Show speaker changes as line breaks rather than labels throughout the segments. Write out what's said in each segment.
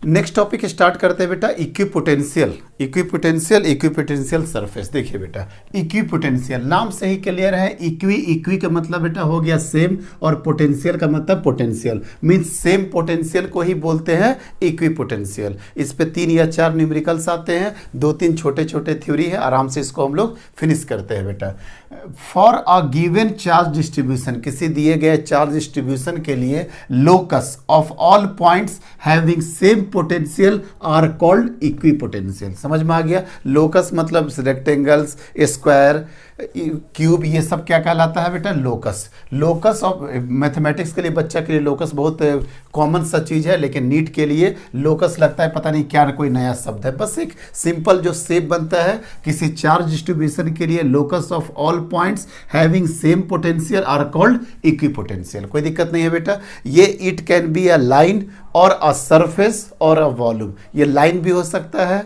Next topic start करते हैं बेटा, इक्विपोटेंशियल। Equipotential surface. देखिए बेटा, इक्विपोटेंशियल नाम से ही क्लियर है। इक्वी का मतलब बेटा हो गया सेम, और पोटेंशियल का मतलब पोटेंशियल, मीन्स सेम पोटेंशियल को ही बोलते हैं इक्विपोटेंशियल। इस पे 3 या 4 न्यूमेरिकल्स आते हैं, 2-3 छोटे छोटे थ्योरी है, आराम से इसको हम लोग फिनिश करते हैं बेटा। For a given charge distribution, किसी दिए गए चार्ज डिस्ट्रीब्यूशन के लिए locus of all points having same potential are called equipotential. समझ में आ गया? लोकस मतलब रेक्टेंगल्स, स्क्वायर, क्यूब, ये सब क्या कहलाता है बेटा? लोकस। लोकस ऑफ मैथमेटिक्स के लिए, बच्चा के लिए लोकस बहुत कॉमन सा चीज़ है, लेकिन नीट के लिए लोकस लगता है पता नहीं क्या कोई नया शब्द है। बस एक सिंपल जो शेप बनता है किसी चार्ज डिस्ट्रीब्यूशन के लिए, locus of all points having same potential are called equipotential. कोई दिक्कत नहीं है बेटा। ये it can be a line और अ सरफेस और अ वॉल्यूम। ये लाइन भी हो सकता है,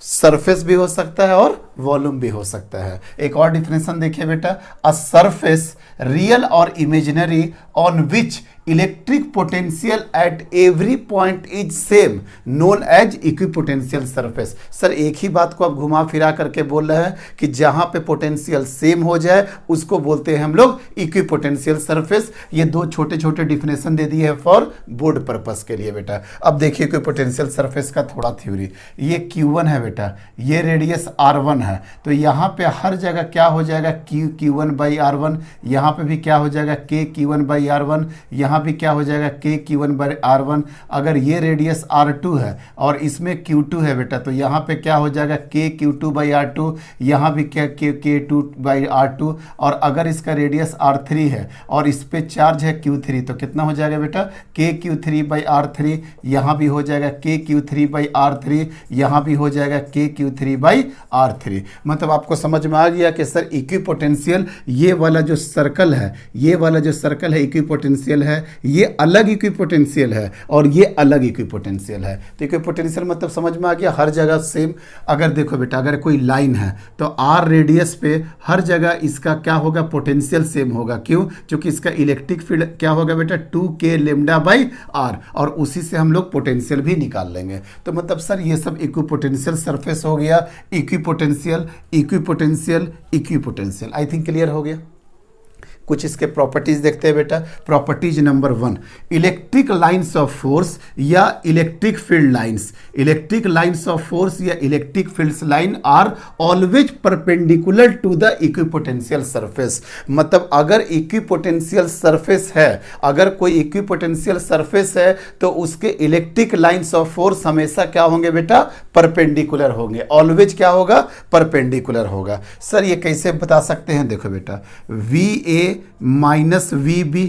सरफेस भी हो सकता है और वॉल्यूम भी हो सकता है। एक और डिफिनेशन देखिए बेटा, अ सरफेस रियल और imaginary on which electric potential at every point is same known as equipotential surface. Sir एक ही बात को आप घुमा फिरा करके बोल रहे हैं कि जहां पे पोटेंशियल सेम हो जाए उसको बोलते हैं हम लोग इक्विपोटेंशियल सरफेस। ये 2 छोटे छोटे डिफिनेशन दे दिए हैं फॉर बोर्ड पर्पस के लिए बेटा। अब देखिए इक्विपोटेंशियल सरफेस का थोड़ा थ्योरी। ये Q1 है बेटा, ये रेडियस R1 है, तो यहाँ पे हर जगह क्या हो जाएगा? Q1/R1। यहाँ पे भी क्या हो जाएगा? KQ1/R1। यहाँ भी क्या हो जाएगा? KQ1/R1। अगर ये रेडियस R2 है और इसमें Q2 है बेटा, तो यहाँ पे क्या हो जाएगा? KQ2/R2। यहाँ भी क्या K2/R2। और अगर इसका रेडियस R3 है और इस पे चार्ज है Q3, तो कितना हो जाएगा बेटा? KQ3/R3। यहाँ भी हो जाएगा KQ3/R3। यहाँ भी हो जाएगा KQ3/R3। मतलब आपको समझ में आ गया कि सर इक्विपोटेंशियल, ये वाला जो सर्कल है, ये वाला जो सर्कल है इक्विपोटेंशियल है, ये अलग इक्विपोटेंशियल है और ये अलग इक्विपोटेंशियल है। तो इक्विपोटेंशियल मतलब समझ में आ गया, हर जगह सेम। अगर देखो बेटा, अगर कोई लाइन है तो R रेडियस पे हर जगह इसका क्या होगा? पोटेंशियल सेम होगा। क्यों? क्योंकि इसका इलेक्ट्रिक फील्ड क्या होगा बेटा? 2K λ/R, और उसी से हम लोग पोटेंशियल भी निकाल लेंगे। तो मतलब सर ये सब इक्विपोटेंशियल सरफेस हो गया। Equipotential, equipotential, equipotential. I think clear हो गया। कुछ इसके प्रॉपर्टीज देखते हैं बेटा। Properties number 1, electric lines of force या electric field lines. Electric lines of force या electric fields line are always perpendicular to the equipotential surface. मतलब अगर इक्विपोटेंशियल सरफेस है, अगर कोई इक्विपोटेंशियल सरफेस है, तो उसके इलेक्ट्रिक लाइंस ऑफ फोर्स हमेशा क्या होंगे बेटा? परपेंडिकुलर होंगे। ऑलवेज क्या होगा? परपेंडिकुलर होगा। सर ये कैसे बता सकते हैं? देखो बेटा, VA माइनस VB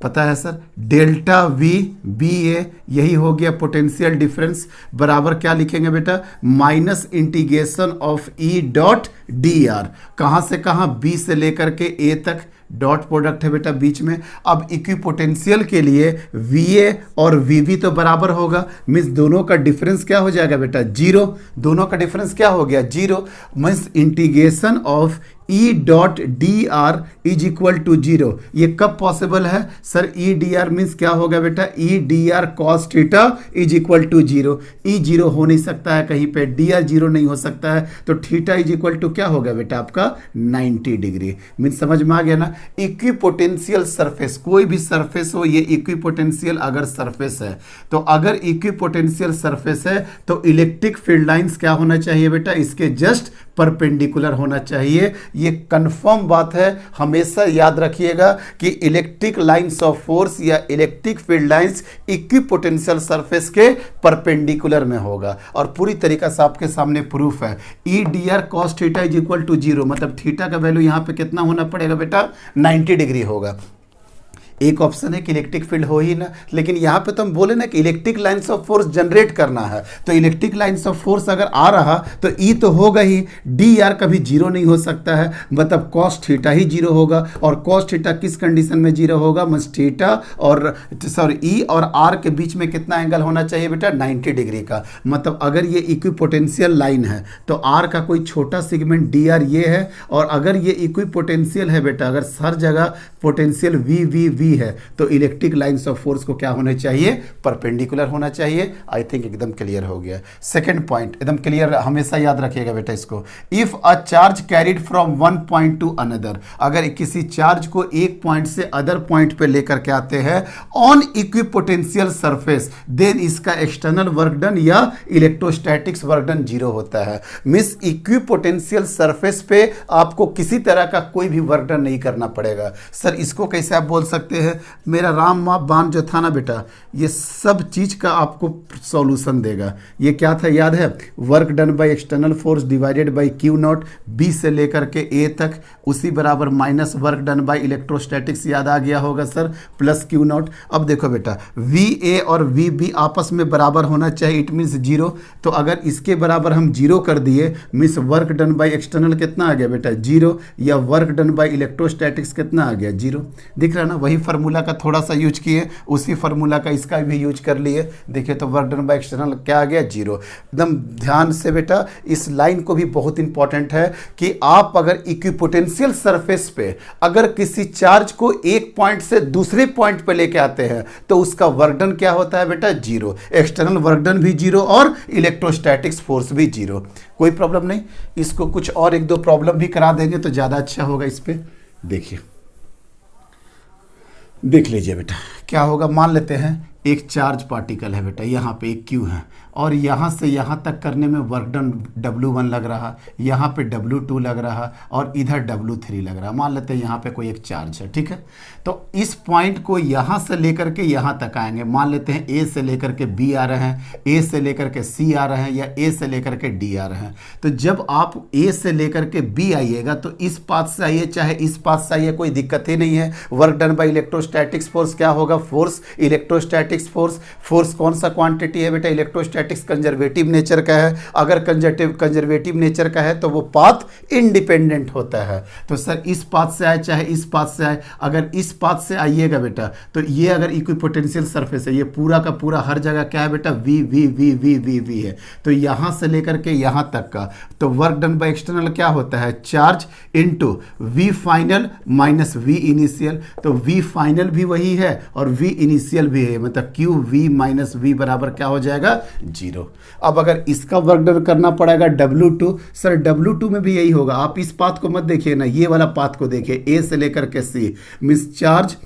पता है सर, डेल्टा VBA, यही हो गया पोटेंशियल डिफरेंस, बराबर क्या लिखेंगे बेटा? Minus integration of E.dr। कहाँ से कहाँ? B से लेकर के A तक, डॉट प्रोडक्ट है बेटा बीच में। अब इक्विपोटेंशियल के लिए VA और VB तो बराबर होगा, मीन्स दोनों का डिफरेंस क्या हो जाएगा बेटा? 0। दोनों का डिफरेंस क्या हो गया? 0। Means integration of E.dr is equal to 0। ये कब पॉसिबल है सर? E.dr मीन्स क्या होगा बेटा? E.dr cos theta is equal to 0। E 0 हो नहीं सकता है कहीं पे, dr 0 नहीं हो सकता है, तो थीटा इज इक्वल टू क्या होगा बेटा? आपका 90 डिग्री। मीन्स समझ में आ गया ना? इक्विपोटेंशियल सरफेस, कोई भी सरफेस हो, ये इक्विपोटेंशियल अगर सरफेस है, तो अगर इक्विपोटेंशियल सरफेस है तो इलेक्ट्रिक फील्ड लाइंस क्या होना चाहिए बेटा? इसके जस्ट परपेंडिकुलर होना चाहिए। ये कंफर्म बात है, हमेशा याद रखिएगा कि इलेक्ट्रिक लाइंस ऑफ फोर्स या electric field lines equipotential surface के परपेंडिकुलर में होगा। और पूरी तरीका से आपके सामने प्रूफ है। E.dr cos theta is equal to 0, मतलब थीटा का वैल्यू यहां पे कितना होना पड़ेगा बेटा? 90 डिग्री होगा। एक ऑप्शन है कि इलेक्ट्रिक फील्ड हो ही ना, लेकिन यहाँ पे तो हम बोले ना कि electric lines of force generate करना है, तो इलेक्ट्रिक लाइंस ऑफ फोर्स अगर आ रहा तो E तो होगा ही, dr कभी 0 नहीं हो सकता है, मतलब cos थीटा ही 0 होगा। और cos थीटा किस कंडीशन में 0 होगा? मस थीटा और सॉरी E और R के बीच में कितना एंगल होना चाहिए बेटा? 90 डिग्री का। मतलब अगर ये इक्विपोटेंशियल लाइन है तो R का कोई छोटा सेगमेंट dr ये है, और अगर ये इक्विपोटेंशियल है बेटा, अगर हर जगह पोटेंशियल V वी है तो इलेक्ट्रिक लाइंस ऑफ फोर्स को क्या होना चाहिए, परपेंडिकुलर होना चाहिए। आई थिंक एकदम क्लियर हो गया। सेकंड पॉइंट एकदम क्लियर, हमेशा याद रखिएगा बेटा इसको। If a charge carried from one point two another, अगर किसी चार्ज को एक पॉइंट से अदर पॉइंट पे लेकर के आते हैं ऑन इक्विपोटेंशियल सरफेस, देन इसका एक्सटर्नल वर्क डन या इलेक्ट्रोस्टैटिक्स वर्क डन जीरो होता है। मिस इक्विपोटेंशियल सरफेस पे आपको किसी तरह का कोई भी वर्क डन नहीं करना पड़ेगा। सर इसको कैसे आप बोल सकते हैं, मेरा राम बाण जो था ना बेटा, ये सब चीज का आपको सॉल्यूशन देगा। ये क्या था याद है, work done by external force divided by Q nought, B से लेकर के ए तक, उसी बराबर minus work done by electrostatics, याद आ गया होगा सर, प्लस क्यू नॉट। अब देखो बेटा वी ए और वी बी आपस में बराबर होना चाहिए, इट मीन्स जीरो। तो अगर इसके बराबर हम जीरो कर दिए, means work done by external कितना आ गया बेटा, जीरो, या वर्क डन बाय इलेक्ट्रोस्टैटिक्स कितना आ गया, जीरो। दिख रहा ना, वही फार्मूला का थोड़ा सा यूज किए, उसी फार्मूला का इसका भी यूज कर लिए। देखिए तो वर्क डन बाय एक्सटर्नल क्या आ गया, जीरो। एकदम ध्यान से बेटा इस लाइन को भी बहुत इंपॉर्टेंट है कि आप अगर इक्विपोटेंशियल सरफेस पे अगर किसी चार्ज को एक पॉइंट से दूसरे पॉइंट पे लेके आते हैं तो उसका वर्क डन क्या होता है बेटा, जीरो। एक्सटर्नल वर्क डन भी जीरो और इलेक्ट्रोस्टैटिक्स फोर्स भी जीरो। कोई प्रॉब्लम नहीं। इसको कुछ और एक दो प्रॉब्लम भी करा देंगे तो ज्यादा अच्छा होगा। इस पे देखिए, देख लीजिए बेटा क्या होगा। मान लेते हैं एक चार्ज पार्टिकल है बेटा, यहाँ पे एक क्यू है और यहाँ से यहाँ तक करने में वर्क डन W1 लग रहा, यहाँ पे W2 लग रहा और इधर W3 लग रहा। मान लेते हैं यहाँ पे कोई एक चार्ज है, ठीक है। तो इस पॉइंट को यहाँ से लेकर के यहाँ तक आएंगे। मान लेते हैं A से लेकर के B आ रहे हैं, A से लेकर के C आ रहे हैं या A से लेकर के D आ रहे हैं। तो जब आप A से लेकर के B आइएगा तो इस पाथ से आइए चाहे इस पाथ से आइए, कोई दिक्कत ही नहीं है। Work done by electrostatics force क्या होगा, फोर्स, इलेक्ट्रोस्टैटिक्स फोर्स। फोर्स कौन सा क्वांटिटी है बेटा, इलेक्ट्रोस्टैटिक्स कंजर्वेटिव नेचर का है। अगर कंजर्वेटिव नेचर का है तो वो पाथ इंडिपेंडेंट होता है। तो सर इस पाथ से आए चाहे इस पाथ से आए, अगर इस पाथ से आइएगा बेटा तो ये अगर इक्विपोटेंशियल सरफेस है, ये पूरा का पूरा हर जगह क्या है बेटा, V V V V V V है। तो यहाँ से लेकर के यहाँ तक का तो वर्क डन बाय एक्सटर्नल क्या होता है, charge into V final minus V initial. तो वी फाइनल भी वही है और वी इनिशियल भी है, मतलब क्यू वी माइनस वी बराबर क्या हो जाएगा, जीरो। अब अगर इसका वर्क डन करना पड़ेगा W2, सर W2 में भी यही होगा। आप इस पाथ को मत देखिए ना, ये वाला पाथ को देखिए, A से लेकर के C, मींस चार्ज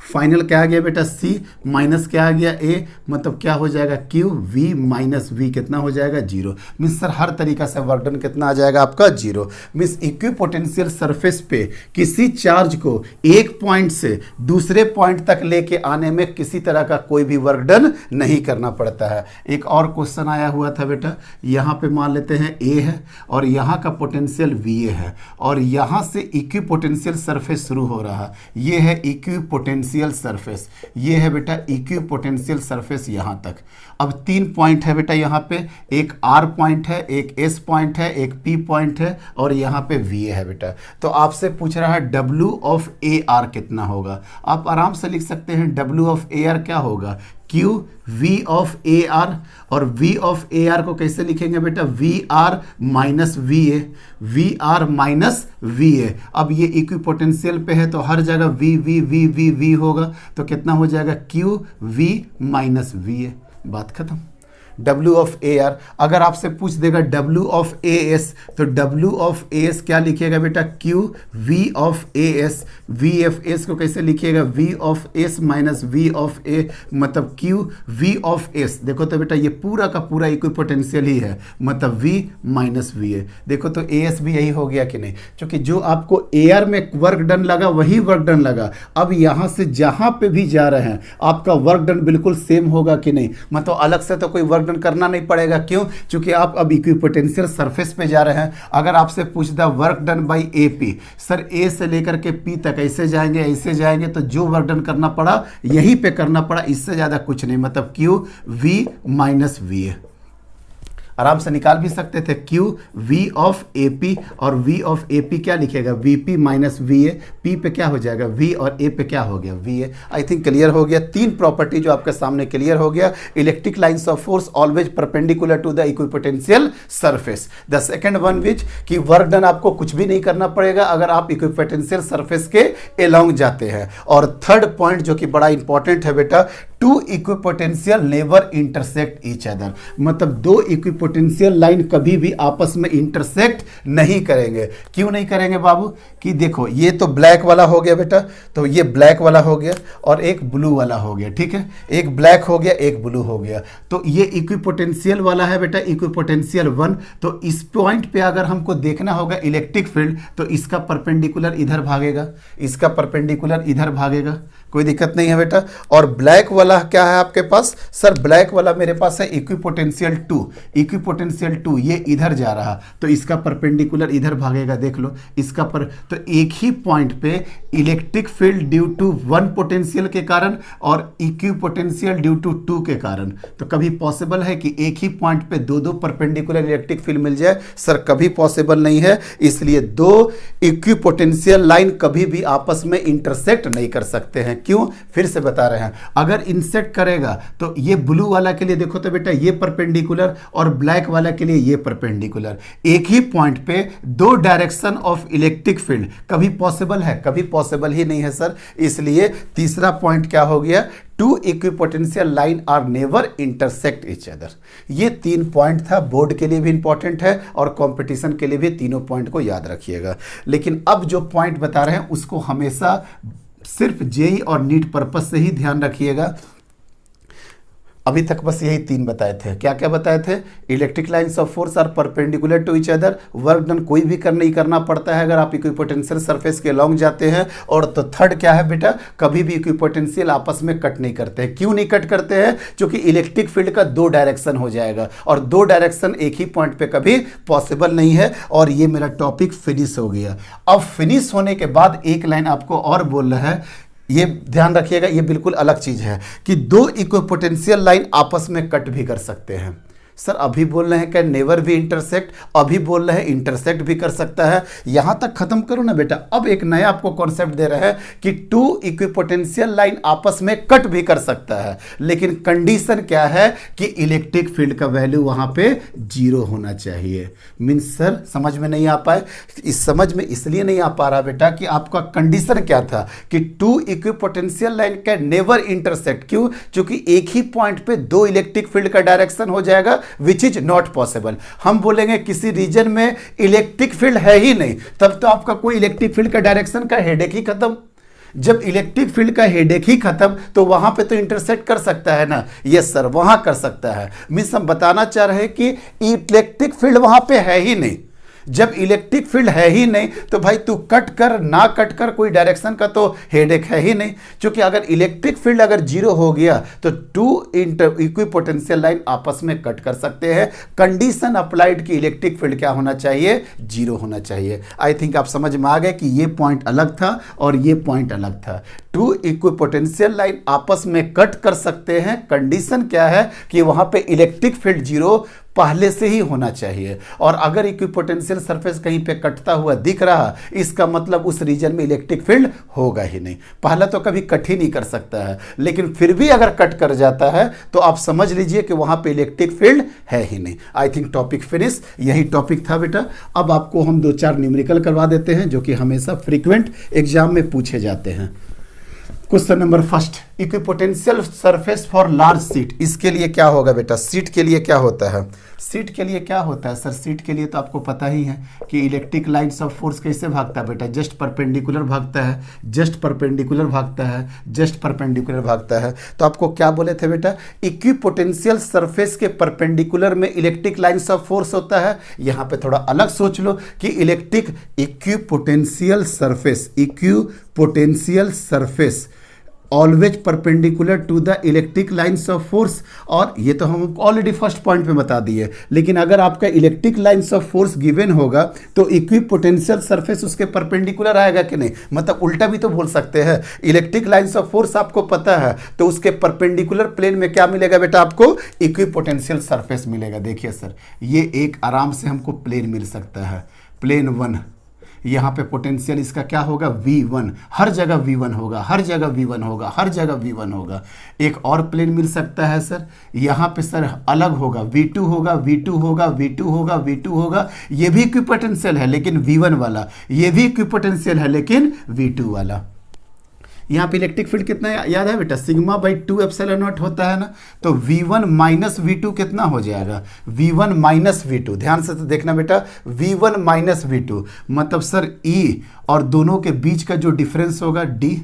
फाइनल क्या आ गया बेटा, C माइनस क्या आ गया, A, मतलब क्या हो जाएगा, Q V माइनस V कितना हो जाएगा, जीरो। मीन्स सर हर तरीका से वर्क डन कितना आ जाएगा आपका, जीरो। मीन्स इक्विपोटेंशियल सरफेस पे किसी चार्ज को एक पॉइंट से दूसरे पॉइंट तक लेके आने में किसी तरह का कोई भी वर्क डन नहीं करना पड़ता है। एक और क्वेश्चन आया हुआ था बेटा, यहाँ पे मान लेते हैं A है और यहाँ का पोटेंशियल VA है और यहाँ से इक्विपोटेंशियल सरफेस शुरू हो रहा, ये है इक्विपोटेंशियल सरफेस, ये है बेटा इक्विपोटेंशियल सरफेस यहाँ तक। अब 3 पॉइंट है बेटा यहाँ पे, एक R पॉइंट है, एक S पॉइंट है, एक P पॉइंट है और यहाँ पे VA है बेटा। तो आपसे पूछ रहा है W ऑफ AR कितना होगा। आप आराम से लिख सकते हैं W ऑफ AR क्या होगा, Q V ऑफ AR, और V ऑफ AR को कैसे लिखेंगे बेटा, VR minus VA, VR minus VA। अब ये इक्विपोटेंशियल पे है तो हर जगह V V V V V होगा, तो कितना हो जाएगा, Q V माइनस VA। बात खत्म। W ऑफ AR, अगर आपसे पूछ देगा W ऑफ AS तो W ऑफ AS क्या लिखिएगा बेटा, Q V of AS। V of S को कैसे लिखिएगा, V of S minus V of A, मतलब Q V ऑफ S। देखो तो बेटा ये पूरा का पूरा इक्विपोटेंशियल ही है, मतलब V माइनस VA। देखो तो AS भी यही हो गया कि नहीं, क्योंकि जो आपको AR में वर्क डन लगा वही वर्क डन लगा। अब यहाँ से जहाँ पे भी जा रहे हैं आपका वर्क डन बिल्कुल सेम होगा कि नहीं, मतलब अलग से तो कोई वर्क डन करना नहीं पड़ेगा। क्यों, क्योंकि आप अब इक्विपोटेंशियल सरफेस पे जा रहे हैं। अगर आपसे पूछता work done bye AP, sir A से लेकर के P तक ऐसे जाएंगे तो जो वर्क डन करना पड़ा यहीं पे करना पड़ा, इससे ज़्यादा कुछ नहीं, मतलब Q V माइनस VA। आराम से निकाल भी सकते थे, Q V of A P, और वी ऑफ ए पी क्या लिखेगा, V P minus V A, P पे क्या हो जाएगा वी, और ए पे क्या हो गया V A. I think clear हो गया, तीन प्रॉपर्टी जो आपके सामने क्लियर हो गया। Electric lines of force always perpendicular to the equipotential surface. The second one which कि वर्क डन आपको कुछ भी नहीं करना पड़ेगा अगर आप इक्विपोटेंशियल सरफेस के एलोंग जाते हैं। और थर्ड पॉइंट जो कि बड़ा इंपॉर्टेंट है बेटा, two equipotential never intersect each other, मतलब दो इक्विपोटेंशियल लाइन कभी भी आपस में इंटरसेक्ट नहीं करेंगे। क्यों नहीं करेंगे बाबू, कि देखो ये तो ब्लैक वाला हो गया बेटा, तो ये ब्लैक वाला हो गया और एक ब्लू वाला हो गया, ठीक है, एक ब्लैक हो गया एक ब्लू हो गया, तो ये इक्विपोटेंशियल वाला है बेटा, इक्विपोटेंशियल 1। तो इस पॉइंट पे अगर हमको देखना होगा इलेक्ट्रिक फील्ड, तो इसका परपेंडिकुलर इधर भागेगा, इसका परपेंडिकुलर इधर भागेगा, कोई दिक्कत नहीं है बेटा। और ब्लैक वाला क्या है आपके पास, सर ब्लैक वाला मेरे पास है इक्विपोटेंशियल 2, इक्विपोटेंशियल 2 ये इधर जा रहा, तो इसका परपेंडिकुलर इधर भागेगा, देख लो इसका पर, तो एक ही पॉइंट पे electric field due to 1 potential के कारण और इक्विपोटेंशियल ड्यू टू 2 के कारण, तो कभी पॉसिबल है कि एक ही पॉइंट पे दो दो परपेंडिकुलर इलेक्ट्रिक फील्ड मिल जाए, सर कभी पॉसिबल नहीं है। इसलिए दो इक्विपोटेंशियल लाइन कभी भी आपस में इंटरसेक्ट नहीं कर सकते हैं। क्यों, फिर से बता रहे हैं, अगर इंसेक्ट करेगा तो ये ब्लू वाला के लिए देखो तो बेटा ये परपेंडिकुलर और ब्लैक वाला के लिए ये परपेंडिकुलर, एक ही पॉइंट पे दो डायरेक्शन ऑफ इलेक्ट्रिक फील्ड कभी पॉसिबल है, कभी पॉसिबल ही नहीं है सर। इसलिए तीसरा पॉइंट क्या हो गया, two equipotential line are never intersect each other. ये 3 पॉइंट था, बोर्ड के लिए भी इंपॉर्टेंट है और कंपटीशन के लिए भी, तीनों पॉइंट को याद रखिएगा। लेकिन अब जो पॉइंट बता रहे हैं उसको हमेशा सिर्फ जेई और नीट पर्पस से ही ध्यान रखिएगा। अभी तक बस यही 3 बताए थे, क्या क्या बताए थे, electric lines of force are perpendicular to each other, work done कोई भी नहीं करना पड़ता है अगर आप इक्विपोटेंशियल सरफेस के लॉन्ग जाते हैं। और तो थर्ड क्या है बेटा, कभी भी इक्विपोटेंशियल आपस में कट नहीं करते हैं। क्यों नहीं कट करते हैं, क्योंकि इलेक्ट्रिक फील्ड का 2 डायरेक्शन हो जाएगा और 2 डायरेक्शन एक ही पॉइंट पे कभी पॉसिबल नहीं है। और ये मेरा टॉपिक फिनिश हो गया। अब फिनिश होने के बाद एक लाइन आपको और बोल रहा है, ये ध्यान रखिएगा, ये बिल्कुल अलग चीज है कि दो इक्विपोटेंशियल लाइन आपस में कट भी कर सकते हैं। सर अभी बोल रहे हैं क्या नेवर भी इंटरसेक्ट, अभी बोल रहे हैं इंटरसेक्ट भी कर सकता है, यहां तक खत्म करो ना बेटा। अब एक नया आपको कॉन्सेप्ट दे रहा है कि 2 इक्विपोटेंशियल लाइन आपस में कट भी कर सकता है, लेकिन कंडीशन क्या है कि इलेक्ट्रिक फील्ड का वैल्यू वहां पे 0 होना चाहिए। मीन्स सर समझ में नहीं आ पाए, इस समझ में इसलिए नहीं आ पा रहा बेटा कि आपका कंडीशन क्या था कि 2 equipotential line can never intersect. क्यों, क्योंकि एक ही पॉइंट पे 2 इलेक्ट्रिक फील्ड का डायरेक्शन हो जाएगा, विच इज नॉट पॉसिबल। हम बोलेंगे किसी रीजन में इलेक्ट्रिक फील्ड है ही नहीं, तब तो आपका कोई इलेक्ट्रिक फील्ड का डायरेक्शन का हेडेक ही खत्म। जब इलेक्ट्रिक फील्ड का हेडेक ही खत्म तो वहां पे तो इंटरसेक्ट कर सकता है ना, यस सर वहां कर सकता है। मीन्स हम बताना चाह रहे हैं कि इलेक्ट्रिक फील्ड वहां पे है ही नहीं। जब इलेक्ट्रिक फील्ड है ही नहीं तो भाई तू कट कर ना कट कर कोई डायरेक्शन का तो हेडेक है ही नहीं, क्योंकि अगर इलेक्ट्रिक फील्ड अगर 0 हो गया तो 2 इक्विपोटेंशियल लाइन आपस में कट कर सकते हैं। कंडीशन अप्लाइड कि इलेक्ट्रिक फील्ड क्या होना चाहिए, 0 होना चाहिए। आई थिंक आप समझ में आ गए कि ये पॉइंट अलग था और ये पॉइंट अलग था। 2 इक्विपोटेंशियल लाइन आपस में कट कर सकते हैं, कंडीशन क्या है कि वहां पे इलेक्ट्रिक फील्ड 0 पहले से ही होना चाहिए। और अगर इक्विपोटेंशियल सरफेस कहीं पे कटता हुआ दिख रहा, इसका मतलब उस रीजन में इलेक्ट्रिक फील्ड होगा ही नहीं। पहला तो कभी कट ही नहीं कर सकता है, लेकिन फिर भी अगर कट कर जाता है तो आप समझ लीजिए कि वहां पे इलेक्ट्रिक फील्ड है ही नहीं। आई थिंक टॉपिक फिनिश, यही टॉपिक था बेटा। अब आपको हम 2-4 न्यूमेरिकल करवा देते हैं जो कि हमेशा फ्रीक्वेंट एग्जाम में पूछे जाते हैं। Question number first, equipotential surface for large seat. इसके लिए क्या होगा बेटा, सीट के लिए क्या होता है, सीट के लिए क्या होता है सर, सीट के लिए तो आपको पता ही है कि इलेक्ट्रिक लाइन्स ऑफ फोर्स कैसे भागता है बेटा, जस्ट परपेंडिकुलर भागता है, जस्ट परपेंडिकुलर भागता है, जस्ट परपेंडिकुलर भागता है। तो आपको क्या बोले थे बेटा, इक्विपोटेंशियल सरफेस के परपेंडिकुलर में इलेक्ट्रिक लाइन्स ऑफ फोर्स होता है। यहां पे थोड़ा अलग सोच लो कि equipotential surface always perpendicular to the electric lines of force. और ये तो हम ऑलरेडी फर्स्ट पॉइंट पे बता दिए, लेकिन अगर आपका electric lines of force given होगा तो इक्विपोटेंशियल सरफेस उसके परपेंडिकुलर आएगा कि नहीं, मतलब उल्टा भी तो बोल सकते हैं। इलेक्ट्रिक लाइन्स ऑफ फोर्स आपको पता है तो उसके परपेंडिकुलर प्लेन में क्या मिलेगा बेटा, आपको इक्विपोटेंशियल सरफेस मिलेगा। देखिए सर, ये एक आराम से हमको प्लेन मिल सकता है, प्लेन 1। यहाँ पे पोटेंशियल इसका क्या होगा, V1। हर जगह V1 होगा, हर जगह V1 होगा, हर जगह V1 होगा। एक और प्लेन मिल सकता है सर, यहाँ पे सर अलग होगा, V2 होगा, V2 होगा, V2 होगा, V2 होगा। ये भी इक्विपोटेंशियल है लेकिन V1 वाला, ये भी इक्विपोटेंशियल है लेकिन V2 वाला। यहाँ पे इलेक्ट्रिक फील्ड कितना याद है बेटा, सिग्मा बाई 2 एप्सिलॉन नॉट होता है ना, तो V1 माइनस V2 कितना हो जाएगा, V1 माइनस V2। ध्यान से तो देखना बेटा, V1 माइनस V2 मतलब सर E और दोनों के बीच का जो डिफरेंस होगा D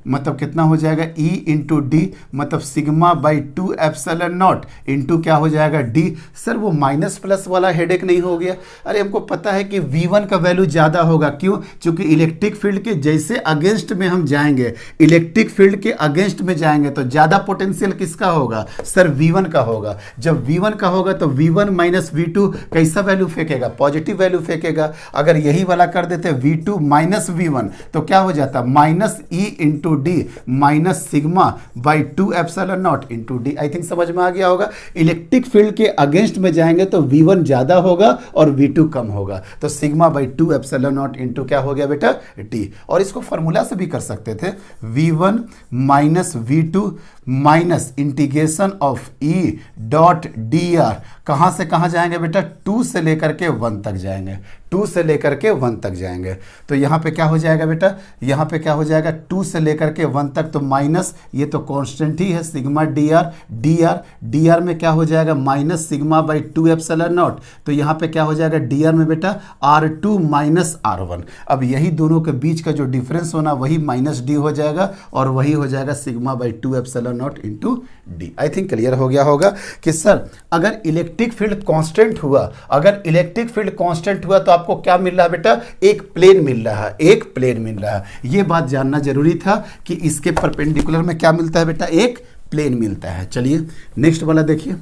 मतलब कितना हो जाएगा, E इंटू डी मतलब sigma by 2 epsilon not into क्या हो जाएगा D। सर वो माइनस प्लस वाला हेडेक नहीं हो गया। अरे हमको पता है कि V1 का वैल्यू ज़्यादा होगा, क्यों, क्योंकि इलेक्ट्रिक फील्ड के जैसे अगेंस्ट में हम जाएंगे, इलेक्ट्रिक फील्ड के अगेंस्ट में जाएंगे तो ज़्यादा पोटेंशियल किसका होगा, सर V1 का होगा। जब V1 का होगा तो V1 माइनस V2 कैसा वैल्यू फेंकेगा, पॉजिटिव वैल्यू फेंकेगा। अगर यही वाला कर देते V2 माइनस V1 तो क्या हो जाता, minus E into D minus sigma by 2 epsilon not into D. I think समझ में आ गया होगा। इलेक्ट्रिक फील्ड के अगेंस्ट में जाएंगे तो V1 ज्यादा होगा और V2 कम होगा, तो sigma by 2 epsilon not into क्या हो गया बेटा, डी। और इसको फॉर्मूला से भी कर सकते थे, V1 minus V2 minus integration of E dot D are. कहाँ से कहाँ जाएंगे बेटा, 2 से लेकर के 1 तक जाएंगे, 2 से लेकर के 1 तक जाएंगे। तो यहाँ पे क्या हो जाएगा बेटा, यहाँ पे क्या हो जाएगा, 2 से लेकर के 1 तक तो माइनस, ये तो कांस्टेंट ही है सिग्मा डी आर में क्या हो जाएगा, minus sigma by 2 epsilon not. तो यहाँ पे क्या हो जाएगा डी आर में बेटा R2 माइनस R1। अब यही दोनों के बीच का जो डिफरेंस होना वही माइनस डी हो जाएगा और वही हो जाएगा sigma by 2 epsilon not into D. I think clear हो गया होगा कि सर अगर इलेक्ट्रिक फील्ड कांस्टेंट हुआ, अगर इलेक्ट्रिक फील्ड कांस्टेंट हुआ तो आपको क्या मिल रहा है बेटा, एक प्लेन मिल रहा है, एक प्लेन मिल रहा है। ये बात जानना जरूरी था कि इसके परपेंडिकुलर में क्या मिलता है बेटा, एक प्लेन मिलता है। चलिए नेक्स्ट वाला देखिए,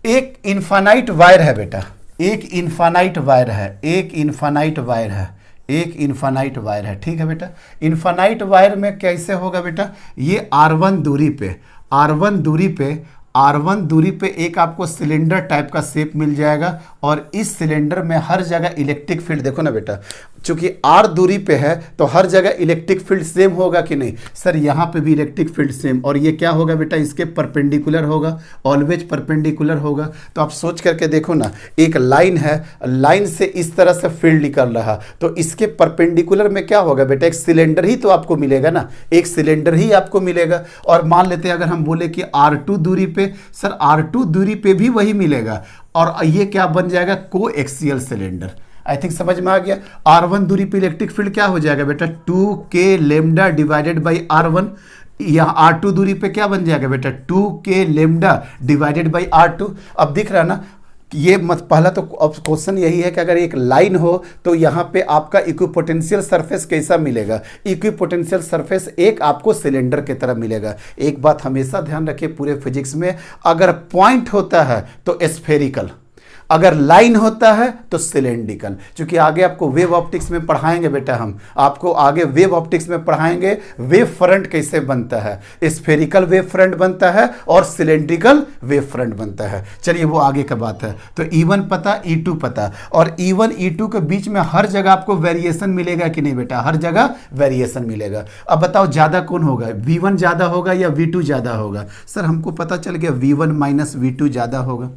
एक इनफाइनाइट वायर है बेटा, एक इनफाइनाइट वायर है, एक इनफाइनाइट वायर है, एक इनफाइनाइट वायर है, ठीक है बेटा। इनफाइनाइट वायर में कैसे होगा बेटा, ये R1 दूरी पे, R1 दूरी पे एक आपको सिलेंडर टाइप का शेप मिल जाएगा और इस सिलेंडर में हर जगह इलेक्ट्रिक फील्ड, देखो ना बेटा, चूंकि R दूरी पे है तो हर जगह इलेक्ट्रिक फील्ड सेम होगा कि नहीं, सर यहाँ पे भी इलेक्ट्रिक फील्ड सेम। और ये क्या होगा बेटा, इसके परपेंडिकुलर होगा, ऑलवेज परपेंडिकुलर होगा। तो आप सोच करके देखो ना, एक लाइन है, लाइन से इस तरह से फील्ड निकल रहा, तो इसके परपेंडिकुलर में क्या होगा बेटा, एक सिलेंडर ही तो आपको मिलेगा ना, एक सिलेंडर ही आपको मिलेगा। और मान लेते हैं अगर हम बोले कि R2 दूरी पे, सर R2 दूरी पे भी वही मिलेगा और ये क्या बन जाएगा, को एक्सियल सिलेंडर। आई थिंक समझ में आ गया। R1 दूरी पे इलेक्ट्रिक फील्ड क्या हो जाएगा बेटा, 2k lambda divided by R1। यहाँ R2 दूरी पे क्या बन जाएगा बेटा, 2k lambda divided by R2। अब दिख रहा ना, ये मत, पहला तो क्वेश्चन यही है कि अगर एक लाइन हो तो यहाँ पे आपका इक्विपोटेंशियल सरफेस कैसा मिलेगा, इक्विपोटेंशियल सरफेस एक आपको सिलेंडर की तरह मिलेगा। एक बात हमेशा ध्यान रखिए पूरे फिजिक्स में, अगर पॉइंट होता है तो स्फेरिकल, अगर लाइन होता है तो सिलेंड्रिकल। क्योंकि आगे आपको वेव ऑप्टिक्स में पढ़ाएंगे बेटा, हम आपको आगे वेव ऑप्टिक्स में पढ़ाएंगे वेव फ्रंट कैसे बनता है, स्फेरिकल वेव फ्रंट बनता है और सिलेंड्रिकल वेव फ्रंट बनता है। चलिए वो आगे का बात है। तो E1 पता, E2 पता, और E1 E2 के बीच में हर जगह आपको वेरिएशन मिलेगा कि नहीं बेटा, हर जगह वेरिएशन मिलेगा। अब बताओ ज्यादा कौन होगा, V1 ज्यादा होगा या V2 ज्यादा होगा। सर हमको पता चल गया V1 माइनस V2 ज्यादा होगा।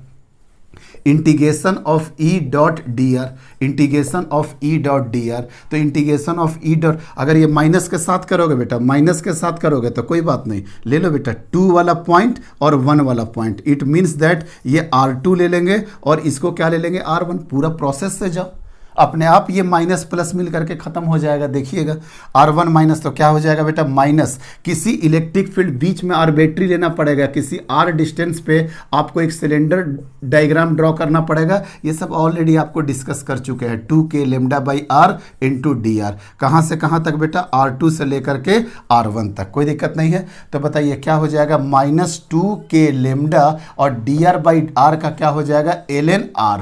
Integration of E dot D are, integration of E dot D are, तो इंटीग्रेशन ऑफ E डॉट, अगर ये माइनस के साथ करोगे बेटा, माइनस के साथ करोगे तो कोई बात नहीं, ले लो बेटा 2 वाला पॉइंट और 1 वाला पॉइंट। इट मीन्स दैट ये R2 ले लेंगे और इसको क्या ले लेंगे, R1। पूरा प्रोसेस से जाओ, अपने आप ये माइनस प्लस मिल करके खत्म हो जाएगा। देखिएगा R1 माइनस तो क्या हो जाएगा बेटा माइनस, किसी इलेक्ट्रिक फील्ड बीच में आर्बिट्री लेना पड़ेगा, किसी R डिस्टेंस पे आपको एक सिलेंडर डायग्राम ड्रॉ करना पड़ेगा। ये सब ऑलरेडी आपको डिस्कस कर चुके हैं। 2k lambda by R into D R, कहाँ से कहाँ तक बेटा, R2 से लेकर के R1 तक, कोई दिक्कत नहीं है। तो बताइए क्या हो जाएगा, -2k लेमडा और डी आर बाई आर का क्या हो जाएगा, ln r,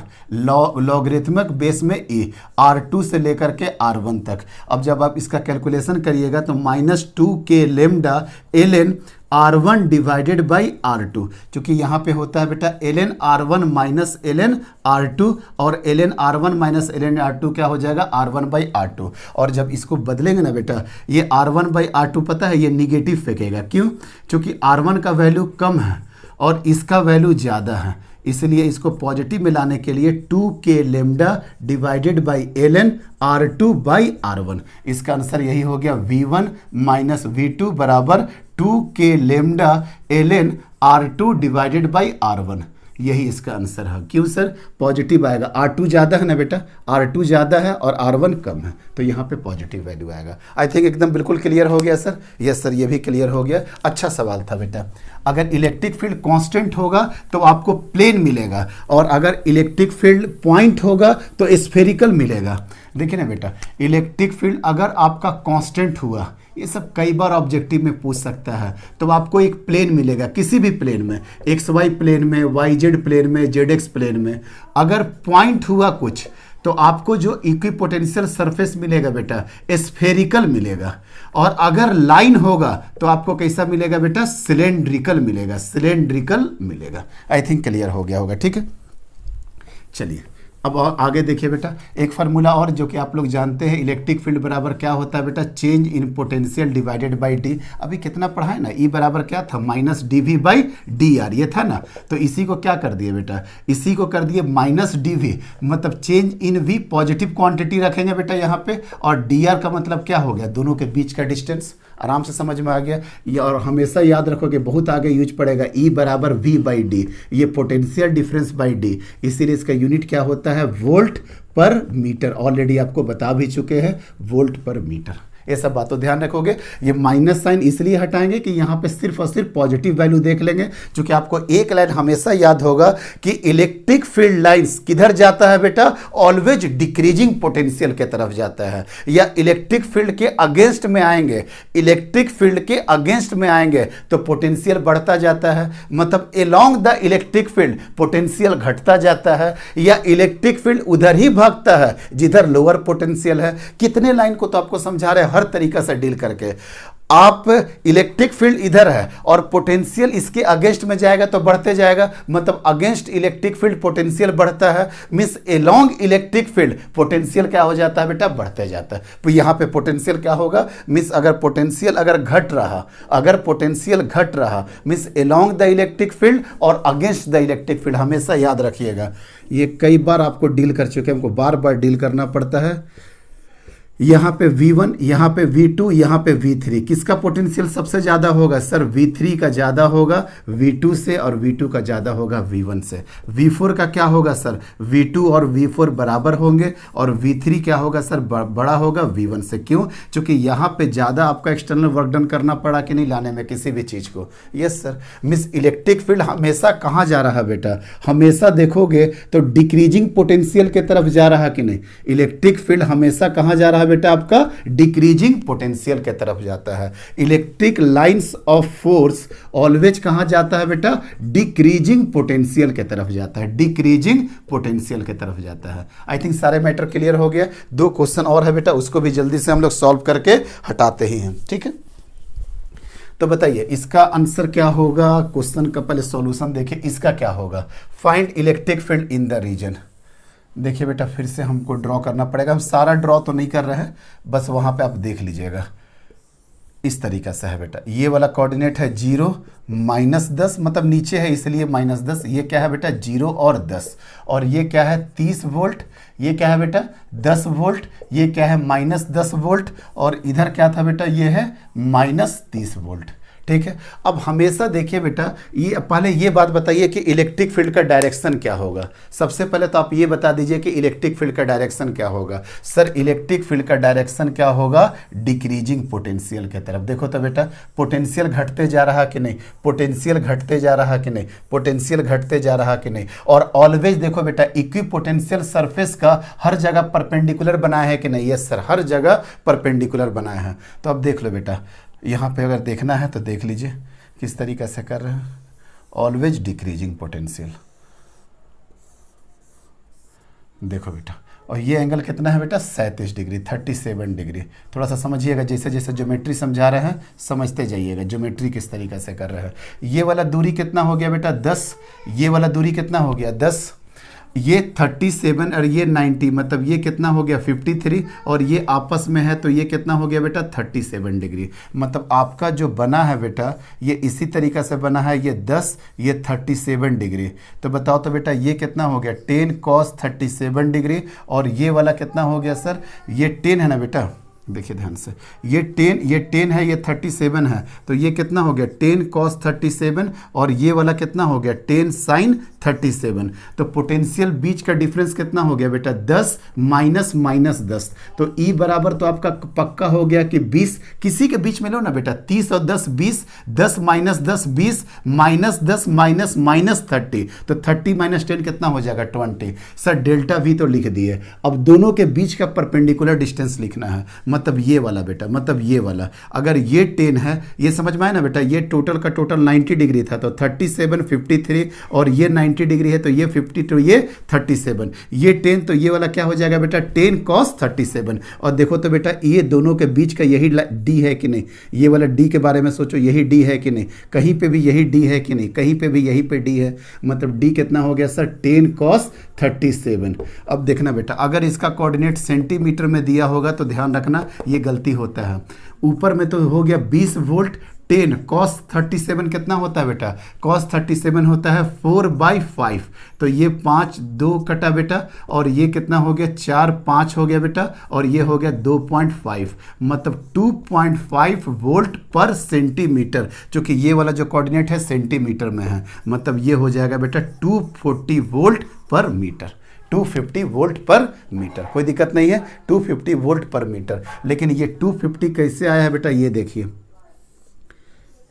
लॉगरिथमिक बेस में e, R2 से लेकर के R1 तक। अब जब आप इसका कैलकुलेशन करिएगा तो -2k lambda ln R1 divided by R2, चूंकि यहाँ पे होता है बेटा ln R1 minus ln R2, और ln R1 minus ln R2 क्या हो जाएगा, R1 बाई R2। और जब इसको बदलेंगे ना बेटा, ये R1 बाई R2 पता है ये निगेटिव फेंकेगा, क्यों, क्योंकि R1 का वैल्यू कम है और इसका वैल्यू ज़्यादा है, इसलिए इसको पॉजिटिव में लाने के लिए 2k lambda divided by ln R2 by R1। इसका आंसर यही हो गया V1 माइनस V2 बराबर 2k lambda ln R2 divided by R1। यही इसका आंसर है। क्यों सर, पॉजिटिव आएगा, R2 ज़्यादा है ना बेटा, R2 ज़्यादा है और R1 कम है, तो यहाँ पे पॉजिटिव वैल्यू आएगा। आई थिंक एकदम बिल्कुल क्लियर हो गया सर। यस सर, ये भी क्लियर हो गया। अच्छा सवाल था बेटा। अगर इलेक्ट्रिक फील्ड कांस्टेंट होगा तो आपको प्लेन मिलेगा, और अगर इलेक्ट्रिक फील्ड पॉइंट होगा तो स्फेरिकल मिलेगा। देखिए ना बेटा, इलेक्ट्रिक फील्ड अगर आपका कांस्टेंट हुआ, ये सब कई बार ऑब्जेक्टिव में पूछ सकता है, तो आपको एक प्लेन मिलेगा, किसी भी प्लेन में, XY प्लेन में, YZ प्लेन में, ZX प्लेन में। अगर पॉइंट हुआ कुछ तो आपको जो इक्विपोटेंशियल सरफेस मिलेगा बेटा स्फेरिकल मिलेगा, और अगर लाइन होगा तो आपको कैसा मिलेगा बेटा, सिलेंड्रिकल मिलेगा, सिलेंड्रिकल मिलेगा। आई थिंक क्लियर हो गया होगा, ठीक है। चलिए अब और आगे देखिए बेटा, एक फार्मूला और जो कि आप लोग जानते हैं, इलेक्ट्रिक फील्ड बराबर क्या होता है बेटा, change in potential divided by D. अभी कितना पढ़ा है ना, E बराबर क्या था, minus dV by D R, ये था ना। तो इसी को क्या कर दिए बेटा, इसी को कर दिए माइनस dV, मतलब change in V, positive quantity रखेंगे बेटा यहाँ पे, और डी आर का मतलब क्या हो गया, दोनों के बीच का डिस्टेंस। आराम से समझ में आ गया ये, और हमेशा याद रखोगे, बहुत आगे यूज पड़ेगा, E बराबर V बाई डी, ये पोटेंशियल डिफरेंस बाई डी, इसीलिए इसका यूनिट क्या होता है, वोल्ट पर मीटर। ऑलरेडी आपको बता भी चुके हैं, वोल्ट पर मीटर। ये सब बातों ध्यान रखोगे। ये माइनस साइन इसलिए हटाएंगे कि यहाँ पे सिर्फ और सिर्फ पॉजिटिव वैल्यू देख लेंगे, क्योंकि आपको एक लाइन हमेशा याद होगा कि इलेक्ट्रिक फील्ड लाइंस किधर जाता है बेटा, ऑलवेज डिक्रीजिंग पोटेंशियल के तरफ जाता है, या इलेक्ट्रिक फील्ड के अगेंस्ट में आएंगे, इलेक्ट्रिक फील्ड के अगेंस्ट में आएंगे तो पोटेंशियल बढ़ता जाता है, मतलब along the electric field potential घटता जाता है, या इलेक्ट्रिक फील्ड उधर ही भागता है जिधर लोअर पोटेंशियल है। कितने लाइन को तो आपको समझा रहे हैं, हर तरीका से डील करके। आप इलेक्ट्रिक फील्ड इधर है और पोटेंशियल इसके अगेंस्ट में जाएगा तो बढ़ते जाएगा, मतलब अगेंस्ट इलेक्ट्रिक फील्ड पोटेंशियल बढ़ता है, means along electric field potential क्या हो जाता है बेटा, बढ़ते जाता है। तो यहाँ पे पोटेंशियल क्या होगा, मींस अगर पोटेंशियल अगर घट रहा, अगर पोटेंशियल घट रहा means along the electric field और अगेंस्ट द इलेक्ट्रिक फील्ड। हमेशा याद रखिएगा, ये कई बार आपको डील कर चुके हैं, हमको बार बार डील करना पड़ता है। यहाँ पे V1, यहाँ पे V2, यहाँ पे V3, किसका पोटेंशियल सबसे ज़्यादा होगा सर, V3 का ज़्यादा होगा V2 से, और V2 का ज़्यादा होगा V1 से। V4 का क्या होगा सर, V2 और V4 बराबर होंगे, और V3 क्या होगा सर, बड़ा होगा V1 से। क्यों, क्योंकि यहाँ पे ज़्यादा आपका एक्सटर्नल वर्क डन करना पड़ा कि नहीं लाने में किसी भी चीज़ को। Yes sir, miss electric field हमेशा कहाँ जा रहा है बेटा, हमेशा देखोगे तो डिक्रीजिंग पोटेंशियल के तरफ जा रहा है कि नहीं। इलेक्ट्रिक फील्ड हमेशा कहाँ जा रहा है बेटा, आपका डिक्रीजिंग पोटेंशियल के तरफ जाता है। Electric lines of force always कहां जाता है बेटा, डिक्रीजिंग पोटेंशियल के तरफ जाता है, डिक्रीजिंग पोटेंशियल के तरफ जाता है। आई थिंक सारे मैटर क्लियर हो गया। 2 क्वेश्चन और है बेटा, उसको भी जल्दी से हम लोग सॉल्व करके हटाते ही हैं, ठीक है। तो बताइए इसका आंसर क्या होगा, क्वेश्चन का पहले सॉल्यूशन देखिए, इसका क्या होगा, find electric field in the region. देखिए बेटा फिर से हमको ड्रॉ करना पड़ेगा, हम सारा ड्रॉ तो नहीं कर रहे हैं, बस वहाँ पे आप देख लीजिएगा। इस तरीका से है बेटा, ये वाला कोऑर्डिनेट है 0 -10, मतलब नीचे है इसलिए -10। ये क्या है बेटा 0 और 10, और ये क्या है 30 वोल्ट, ये क्या है बेटा 10 वोल्ट, ये क्या है -10 वोल्ट, और इधर क्या था बेटा ये है -30 वोल्ट। ठीक है। अब हमेशा देखिए बेटा, ये पहले ये बात बताइए कि इलेक्ट्रिक फील्ड का डायरेक्शन क्या होगा। सबसे पहले तो आप ये बता दीजिए कि इलेक्ट्रिक फील्ड का डायरेक्शन क्या होगा। सर इलेक्ट्रिक फील्ड का डायरेक्शन क्या होगा, डिक्रीजिंग पोटेंशियल की तरफ। देखो तो बेटा पोटेंशियल घटते जा रहा कि नहीं, पोटेंशियल घटते जा रहा कि नहीं, पोटेंशियल घटते जा रहा कि नहीं। और ऑलवेज देखो बेटा इक्विपोटेंशियल सरफेस का हर जगह परपेंडिकुलर बना है कि नहीं। यस सर, हर जगह परपेंडिकुलर बनाया है। तो अब देख लो बेटा, यहाँ पे अगर देखना है तो देख लीजिए किस तरीके से कर रहे हैं, ऑलवेज डिक्रीजिंग पोटेंशियल। देखो बेटा, और ये एंगल कितना है बेटा, 37 डिग्री, 37 डिग्री। थोड़ा सा समझिएगा, जैसे जैसे ज्योमेट्री समझा रहे हैं समझते जाइएगा ज्योमेट्री किस तरीके से कर रहे हैं। ये वाला दूरी कितना हो गया बेटा 10, ये वाला दूरी कितना हो गया 10, ये 37 और ये 90, मतलब ये कितना हो गया 53, और ये आपस में है तो ये कितना हो गया बेटा 37 डिग्री। मतलब आपका जो बना है बेटा ये इसी तरीक़ा से बना है, ये 10 ये 37 डिग्री। तो बताओ तो बेटा ये कितना हो गया 10 cos 37 डिग्री, और ये वाला कितना हो गया सर, ये 10 है ना बेटा, देखिए ध्यान से, ये 10 है, ये 37 है, तो ये कितना हो गया 10 cos 37, और ये वाला कितना हो गया 10 sin 37। तो पोटेंशियल बीच का डिफरेंस कितना हो गया बेटा 10 माइनस 10। तो E बराबर तो आपका पक्का हो गया कि 20, किसी के बीच में लो ना बेटा, 30 और 10 20, 10 माइनस 10 20, माइनस 10 माइनस 30, तो 30 माइनस 10 कितना हो जाएगा 20। सर डेल्टा V तो लिख दिए, अब दोनों के बीच का परपेंडिकुलर डिस्टेंस लिखना है, मतलब ये वाला बेटा, मतलब ये वाला। अगर ये 10 है, ये समझ में आया ना बेटा, ये टोटल का टोटल 90 डिग्री था, तो 37 53, और ये 90 डिग्री है तो ये 50 तो ये 37, ये 10 तो ये वाला क्या हो जाएगा बेटा 10 cos 37। और देखो तो बेटा ये दोनों के बीच का यही D है कि नहीं, ये वाला D के बारे में सोचो, यही D है कि नहीं, कहीं पे भी यही D है कि नहीं, कहीं पे भी यही पे D है, मतलब D कितना हो गया सर 10 cos 37। अब देखना बेटा, अगर इसका कोऑर्डिनेट सेंटीमीटर में दिया होगा तो ध्यान रखना ये गलती होता है। ऊपर में तो हो गया 20 वोल्ट, 10 cos 37 कितना होता है बेटा, cos 37 होता है 4/5, तो ये 5 2 कटा बेटा, और ये कितना हो गया 4 5 हो गया बेटा, और ये हो गया 2.5, मतलब 2.5 वोल्ट पर सेंटीमीटर, क्योंकि ये वाला जो कोऑर्डिनेट है सेंटीमीटर में है, मतलब ये हो जाएगा बेटा 240 वोल्ट पर मीटर, 250 वोल्ट पर मीटर। कोई दिक्कत नहीं है, 250 वोल्ट पर मीटर। लेकिन ये 250 कैसे आया है बेटा, ये देखिए,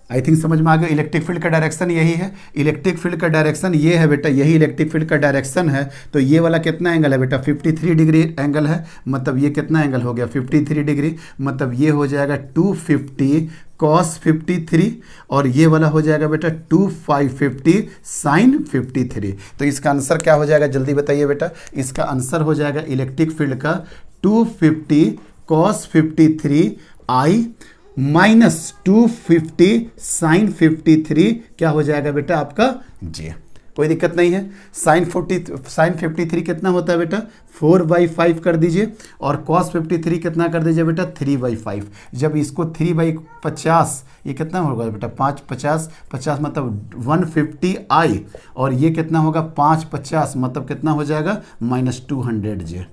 आई थिंक समझ में आ गया। इलेक्ट्रिक फील्ड का डायरेक्शन यही है, इलेक्ट्रिक फील्ड का डायरेक्शन ये है बेटा, यही इलेक्ट्रिक फील्ड का डायरेक्शन है। तो ये वाला कितना एंगल है बेटा 53 डिग्री एंगल है, मतलब ये कितना एंगल हो गया 53 डिग्री, मतलब ये हो जाएगा 250 cos 53, और ये वाला हो जाएगा बेटा 2550 sin 53। तो इसका आंसर क्या हो जाएगा जल्दी बताइए बेटा, इसका आंसर हो जाएगा इलेक्ट्रिक फील्ड का 250 cos 53 I माइनस 250 sin 53 क्या हो जाएगा बेटा आपका J। कोई दिक्कत नहीं है। sin 53 कितना होता है बेटा 4/5 कर दीजिए, और cos 53 कितना कर दीजिए बेटा 3/5। जब इसको 3/50, ये कितना होगा बेटा 5 50 50, मतलब 150I, और ये कितना होगा 5 50, मतलब कितना हो जाएगा -200J।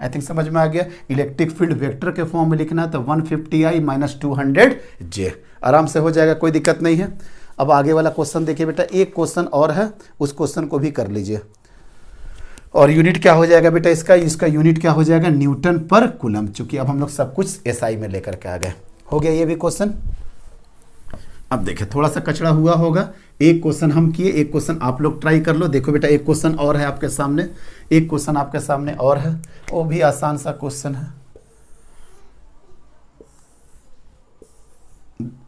आई थिंक समझ में आ गया। इलेक्ट्रिक फील्ड वेक्टर के फॉर्म में लिखना है तो 150I माइनस 200J, आराम से हो जाएगा, कोई दिक्कत नहीं है। अब आगे वाला क्वेश्चन देखिए बेटा, एक क्वेश्चन और है, उस क्वेश्चन को भी कर लीजिए। और यूनिट क्या हो जाएगा बेटा इसका यूनिट क्या हो जाएगा न्यूटन पर कूलम, चूंकि अब हम लोग सब कुछ SI में लेकर के आ गए। हो गया ये भी क्वेश्चन। अब देखिए थोड़ा सा कचड़ा हुआ होगा, एक क्वेश्चन हम किए, एक क्वेश्चन आप लोग ट्राई कर लो। देखो बेटा एक क्वेश्चन और है आपके सामने, एक क्वेश्चन आपके सामने और है, वो भी आसान सा क्वेश्चन है।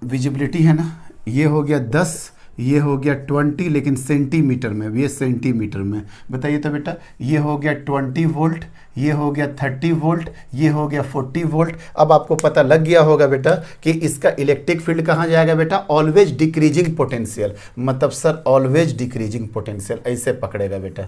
विजिबिलिटी है ना, ये हो गया 10, ये हो गया 20, लेकिन सेंटीमीटर में, ये सेंटीमीटर में बताइए तो बेटा, ये हो गया 20 वोल्ट, ये हो गया 30 वोल्ट, ये हो गया 40 वोल्ट। अब आपको पता लग गया होगा बेटा कि इसका इलेक्ट्रिक फील्ड कहाँ जाएगा बेटा, ऑलवेज डिक्रीजिंग पोटेंशियल, मतलब सर ऑलवेज डिक्रीजिंग पोटेंशियल, ऐसे पकड़ेगा बेटा,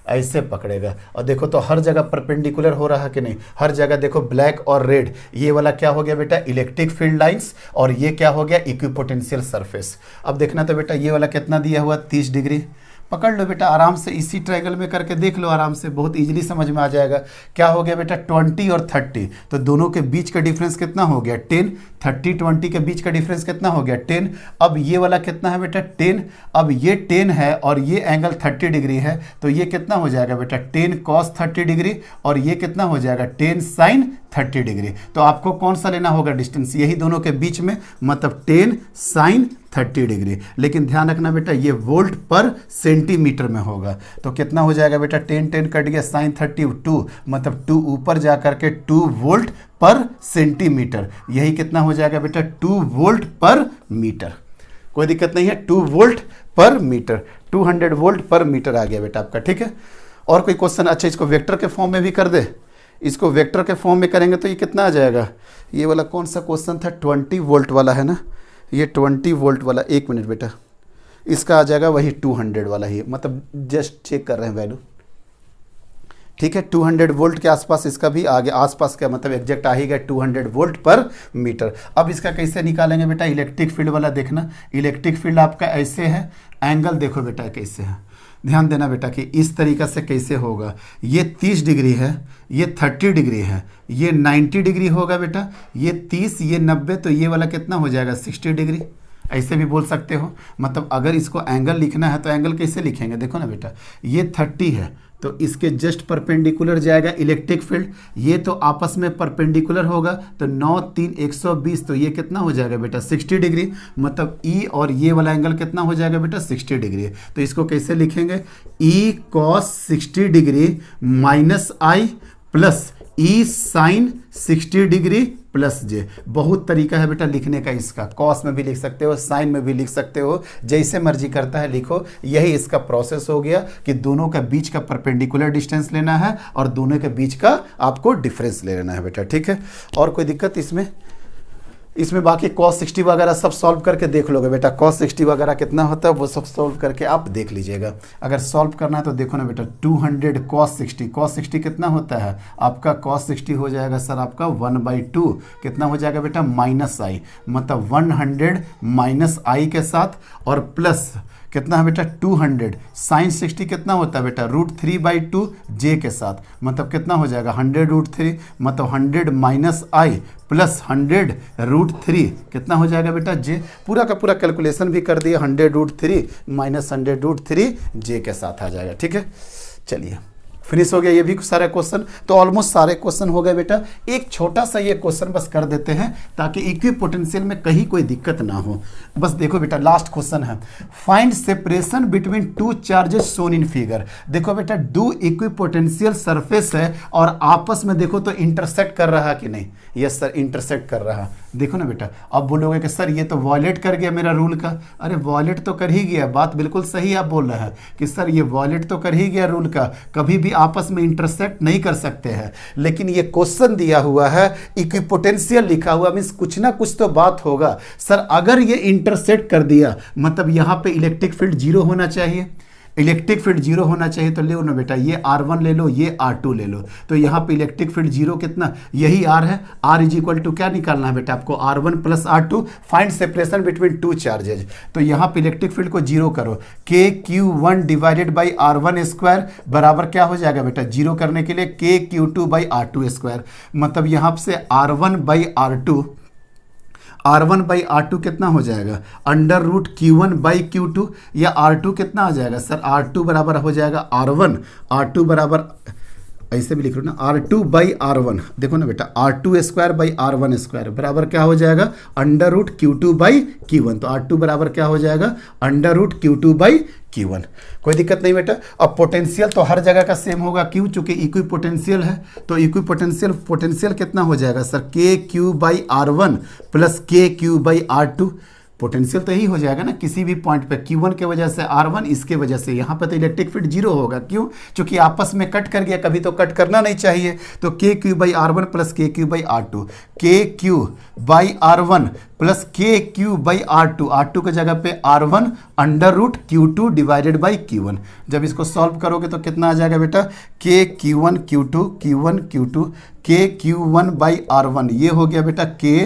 ऐसे पकड़ेगा। और देखो तो हर जगह परपेंडिकुलर हो रहा है कि नहीं, हर जगह देखो ब्लैक और रेड। ये वाला क्या हो गया बेटा इलेक्ट्रिक फील्ड लाइंस, और ये क्या हो गया इक्विपोटेंशियल सरफेस। अब देखना तो बेटा ये वाला कितना दिया हुआ 30 डिग्री, पकड़ लो बेटा आराम से, इसी ट्रायंगल में करके देख लो आराम से, बहुत इजीली समझ में आ जाएगा। क्या हो गया बेटा 20 और 30, तो दोनों के बीच का डिफरेंस कितना हो गया 10, 30 20 के बीच का डिफरेंस कितना हो गया 10। अब ये वाला कितना है बेटा 10, अब ये 10 है और ये एंगल 30 डिग्री है, तो ये कितना हो जाएगा बेटा 10 cos 30 डिग्री, और ये कितना हो जाएगा 10 sin 30 डिग्री। तो आपको कौन सा लेना होगा डिस्टेंस, यही दोनों के बीच में, मतलब 10 sin 30 डिग्री। लेकिन ध्यान रखना बेटा ये वोल्ट पर सेंटीमीटर में होगा, तो कितना हो जाएगा बेटा 10 10 कट गया, sin 30 2, मतलब 2 ऊपर जा करके 2 वोल्ट पर सेंटीमीटर, यही कितना हो जाएगा बेटा 2 वोल्ट पर मीटर। कोई दिक्कत नहीं है, 2 वोल्ट पर मीटर, 200 वोल्ट पर मीटर आ गया बेटा आपका, ठीक है। और कोई क्वेश्चन, अच्छा इसको वेक्टर के फॉर्म में भी कर दे, इसको वेक्टर के फॉर्म में करेंगे तो ये कितना आ जाएगा, ये वाला कौन सा क्वेश्चन था 20 वोल्ट वाला है ना, ये 20 वोल्ट वाला, एक मिनट बेटा, इसका आ जाएगा वही 200 वाला ही, मतलब जस्ट चेक कर रहे हैं वैल्यू, ठीक है। 200 वोल्ट के आसपास इसका भी आगे, आसपास का मतलब एग्जैक्ट आ ही गया 200 वोल्ट पर मीटर। अब इसका कैसे निकालेंगे बेटा, इलेक्ट्रिक फील्ड वाला देखना, इलेक्ट्रिक फील्ड आपका ऐसे है, एंगल देखो बेटा कैसे है, ध्यान देना बेटा कि इस तरीक़ा से कैसे होगा, ये 30 डिग्री है, ये 30 डिग्री है, ये 90 डिग्री होगा बेटा, ये 30 ये 90, तो ये वाला कितना हो जाएगा 60 डिग्री, ऐसे भी बोल सकते हो। मतलब अगर इसको एंगल लिखना है तो एंगल कैसे लिखेंगे, देखो ना बेटा ये 30 है तो इसके जस्ट परपेंडिकुलर जाएगा इलेक्ट्रिक फील्ड, ये तो आपस में परपेंडिकुलर होगा, तो 9 3 120, तो ये कितना हो जाएगा बेटा 60 डिग्री, मतलब ई और ये वाला एंगल कितना हो जाएगा बेटा 60 डिग्री। तो इसको कैसे लिखेंगे, ई cos 60 डिग्री माइनस आई प्लस ई साइन 60 डिग्री प्लस जे। बहुत तरीका है बेटा लिखने का इसका, कॉस में भी लिख सकते हो, साइन में भी लिख सकते हो, जैसे मर्जी करता है लिखो। यही इसका प्रोसेस हो गया कि दोनों का बीच का परपेंडिकुलर डिस्टेंस लेना है और दोनों के बीच का आपको डिफरेंस ले लेना है बेटा, ठीक है। और कोई दिक्कत इसमें बाकी cos 60 वगैरह सब सॉल्व करके देख लोगे बेटा, cos 60 वगैरह कितना होता है वो सब सॉल्व करके आप देख लीजिएगा। अगर सॉल्व करना है तो देखो ना बेटा 200 cos 60 कितना होता है आपका, cos 60 हो जाएगा सर आपका 1/2, कितना हो जाएगा बेटा माइनस आई, मतलब 100 माइनस आई के साथ और प्लस कितना है बेटा 200 साइन 60 कितना होता है बेटा √3/2 जे के साथ, मतलब कितना हो जाएगा 100√3, मतलब 100 माइनस आई प्लस 100 √3 कितना हो जाएगा बेटा जे। पूरा का पूरा कैलकुलेशन भी कर दिया, 100√3 माइनस 100√3 जे के साथ आ जाएगा, ठीक है। चलिए फिनिश हो गया ये भी सारे क्वेश्चन, तो ऑलमोस्ट सारे क्वेश्चन हो गए बेटा। एक छोटा सा ये क्वेश्चन बस कर देते हैं ताकि इक्विपोटेंशियल में कहीं कोई दिक्कत ना हो। बस देखो बेटा लास्ट क्वेश्चन है, find separation between 2 charges shown in figure. देखो बेटा 2 इक्विपोटेंशियल सरफेस है और आपस में देखो तो इंटरसेक्ट कर रहा कि नहीं, यस सर इंटरसेक्ट कर रहा। देखो ना बेटा, अब बोलोगे कि सर ये तो वॉयलेट कर गया मेरा रूल का, अरे वॉयलेट तो कर ही गया, बात बिल्कुल सही आप बोल रहे हैं कि सर ये वॉयलेट तो कर ही गया रूल का, कभी भी आपस में इंटरसेक्ट नहीं कर सकते हैं। लेकिन ये क्वेश्चन दिया हुआ है, इक्विपोटेंशियल लिखा हुआ, मींस कुछ ना कुछ तो बात होगा। सर अगर ये इंटरसेक्ट कर दिया मतलब यहां पे इलेक्ट्रिक फील्ड 0 होना चाहिए, इलेक्ट्रिक फील्ड 0 होना चाहिए, तो ले लो ना बेटा ये R1 ले लो, ये R2 ले लो, तो यहाँ पे इलेक्ट्रिक फील्ड 0 कितना, यही R है। R इज इक्वल टू क्या निकालना है बेटा आपको, R1 plus R2, find separation between 2 charges. तो यहाँ पे इलेक्ट्रिक फील्ड को 0 करो, KQ1 divided by R1 square बराबर क्या हो जाएगा बेटा, 0 करने के लिए KQ2 बाई R2 स्क्वायर, मतलब यहाँ से R1 बाई R2 कितना हो जाएगा, √Q1 बाई Q2, या R2 कितना आ जाएगा सर, R2 बराबर हो जाएगा R2 बराबर ऐसे भी लिख लो ना R2 बाई R1, देखो ना बेटा R2 square by R1 square बराबर क्या हो जाएगा √Q2 बाई Q1, तो R2 बराबर क्या हो जाएगा √Q2 बाई Q1। कोई दिक्कत नहीं बेटा। अब पोटेंशियल तो हर जगह का सेम होगा, क्यों, चूंकि इक्वी पोटेंशियल है, तो इक्वी पोटेंशियल कितना हो जाएगा sir KQ by R1 plus KQ by R2, potential तो यही हो जाएगा ना किसी भी पॉइंट पे, Q1 के वजह से R1, इसके वजह से यहाँ पे तो इलेक्ट्रिक फील्ड 0 होगा, क्यों, क्योंकि आपस में कट कर गया, कभी तो कट करना नहीं चाहिए, तो KQ by R1 plus KQ by R2, KQ by R1 plus KQ by R2, R2 के जगह पे R1 √Q2 divided by Q1। जब इसको सॉल्व करोगे तो कितना आ जाएगा बेटा, KQ1 Q2 KQ1 by R1, ये हो गया बेटा K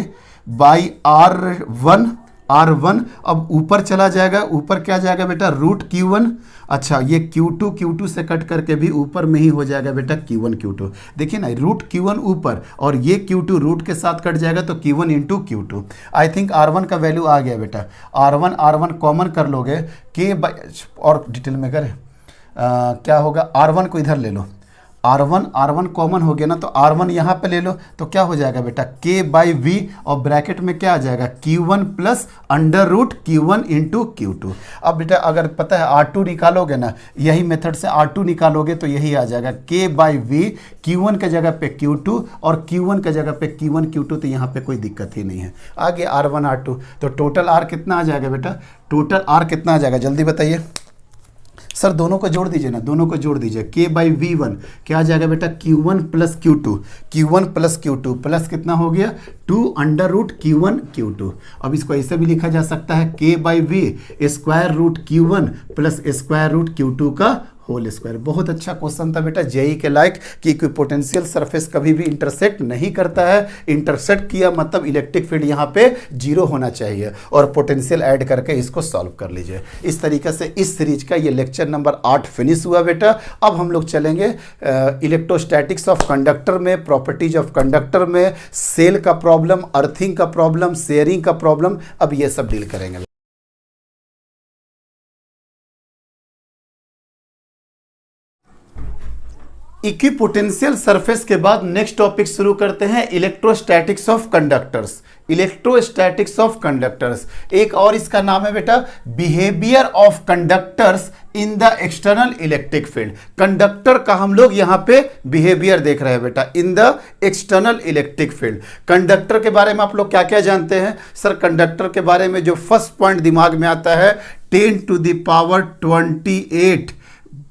बाई R1 R1 अब ऊपर चला जाएगा, ऊपर क्या जाएगा बेटा रूट Q1। अच्छा ये Q2 से कट करके भी ऊपर में ही हो जाएगा बेटा Q1 Q2। देखिए ना रूट Q1 ऊपर और ये Q2 रूट के साथ कट जाएगा तो Q1 into Q2। I think R1 का वैल्यू आ गया बेटा। R1 कॉमन कर लोगे और डिटेल में करें क्या होगा, R1 को इधर ले लो, R1 कॉमन हो गया ना, तो R1 यहाँ पे ले लो तो क्या हो जाएगा बेटा K/V और ब्रैकेट में क्या आ जाएगा Q1 plus under root Q1 into Q2। अब बेटा अगर पता है R2 निकालोगे ना, यही मेथड से R2 निकालोगे तो यही आ जाएगा K/V, Q1 के जगह पे Q2 और Q1 के जगह पे Q1 Q2, तो यहाँ पे कोई दिक्कत ही नहीं है। आगे R1 R2 तो टोटल R कितना आ जाएगा बेटा, टोटल R कितना आ जाएगा जल्दी बताइए सर। दोनों को जोड़ दीजिए ना, दोनों को जोड़ दीजिए। K/V1 क्या आ जाएगा बेटा Q1 प्लस Q2 प्लस कितना हो गया 2 अंडर रूट Q1 Q2। अब इसको ऐसे भी लिखा जा सकता है K/V square root Q1 plus square root Q2 का होल स्क्वायर। बहुत अच्छा क्वेश्चन था बेटा जेई के लायक कि इक्विपोटेंशियल सरफेस कभी भी इंटरसेक्ट नहीं करता है। इंटरसेक्ट किया मतलब इलेक्ट्रिक फील्ड यहाँ पे जीरो होना चाहिए और पोटेंशियल ऐड करके इसको सॉल्व कर लीजिए। इस तरीके से इस सीरीज का ये लेक्चर नंबर 8 फिनिश हुआ बेटा। अब हम लोग चलेंगे इलेक्ट्रोस्टैटिक्स ऑफ कंडक्टर में, प्रॉपर्टीज ऑफ कंडक्टर में, सेल का प्रॉब्लम, अर्थिंग का प्रॉब्लम, शेयरिंग का प्रॉब्लम, अब ये सब डील करेंगे। इक्विपोटेंशियल सरफेस के बाद नेक्स्ट टॉपिक शुरू करते हैं electrostatics of conductors. Electrostatics of conductors एक और इसका नाम है बेटा behaviour of conductors in the external electric field. Conductor का हम लोग यहाँ पे बिहेवियर देख रहे हैं बेटा in the external electric field. Conductor के बारे में आप लोग क्या क्या जानते हैं सर? कंडक्टर के बारे में जो फर्स्ट पॉइंट दिमाग में आता है 10⁻28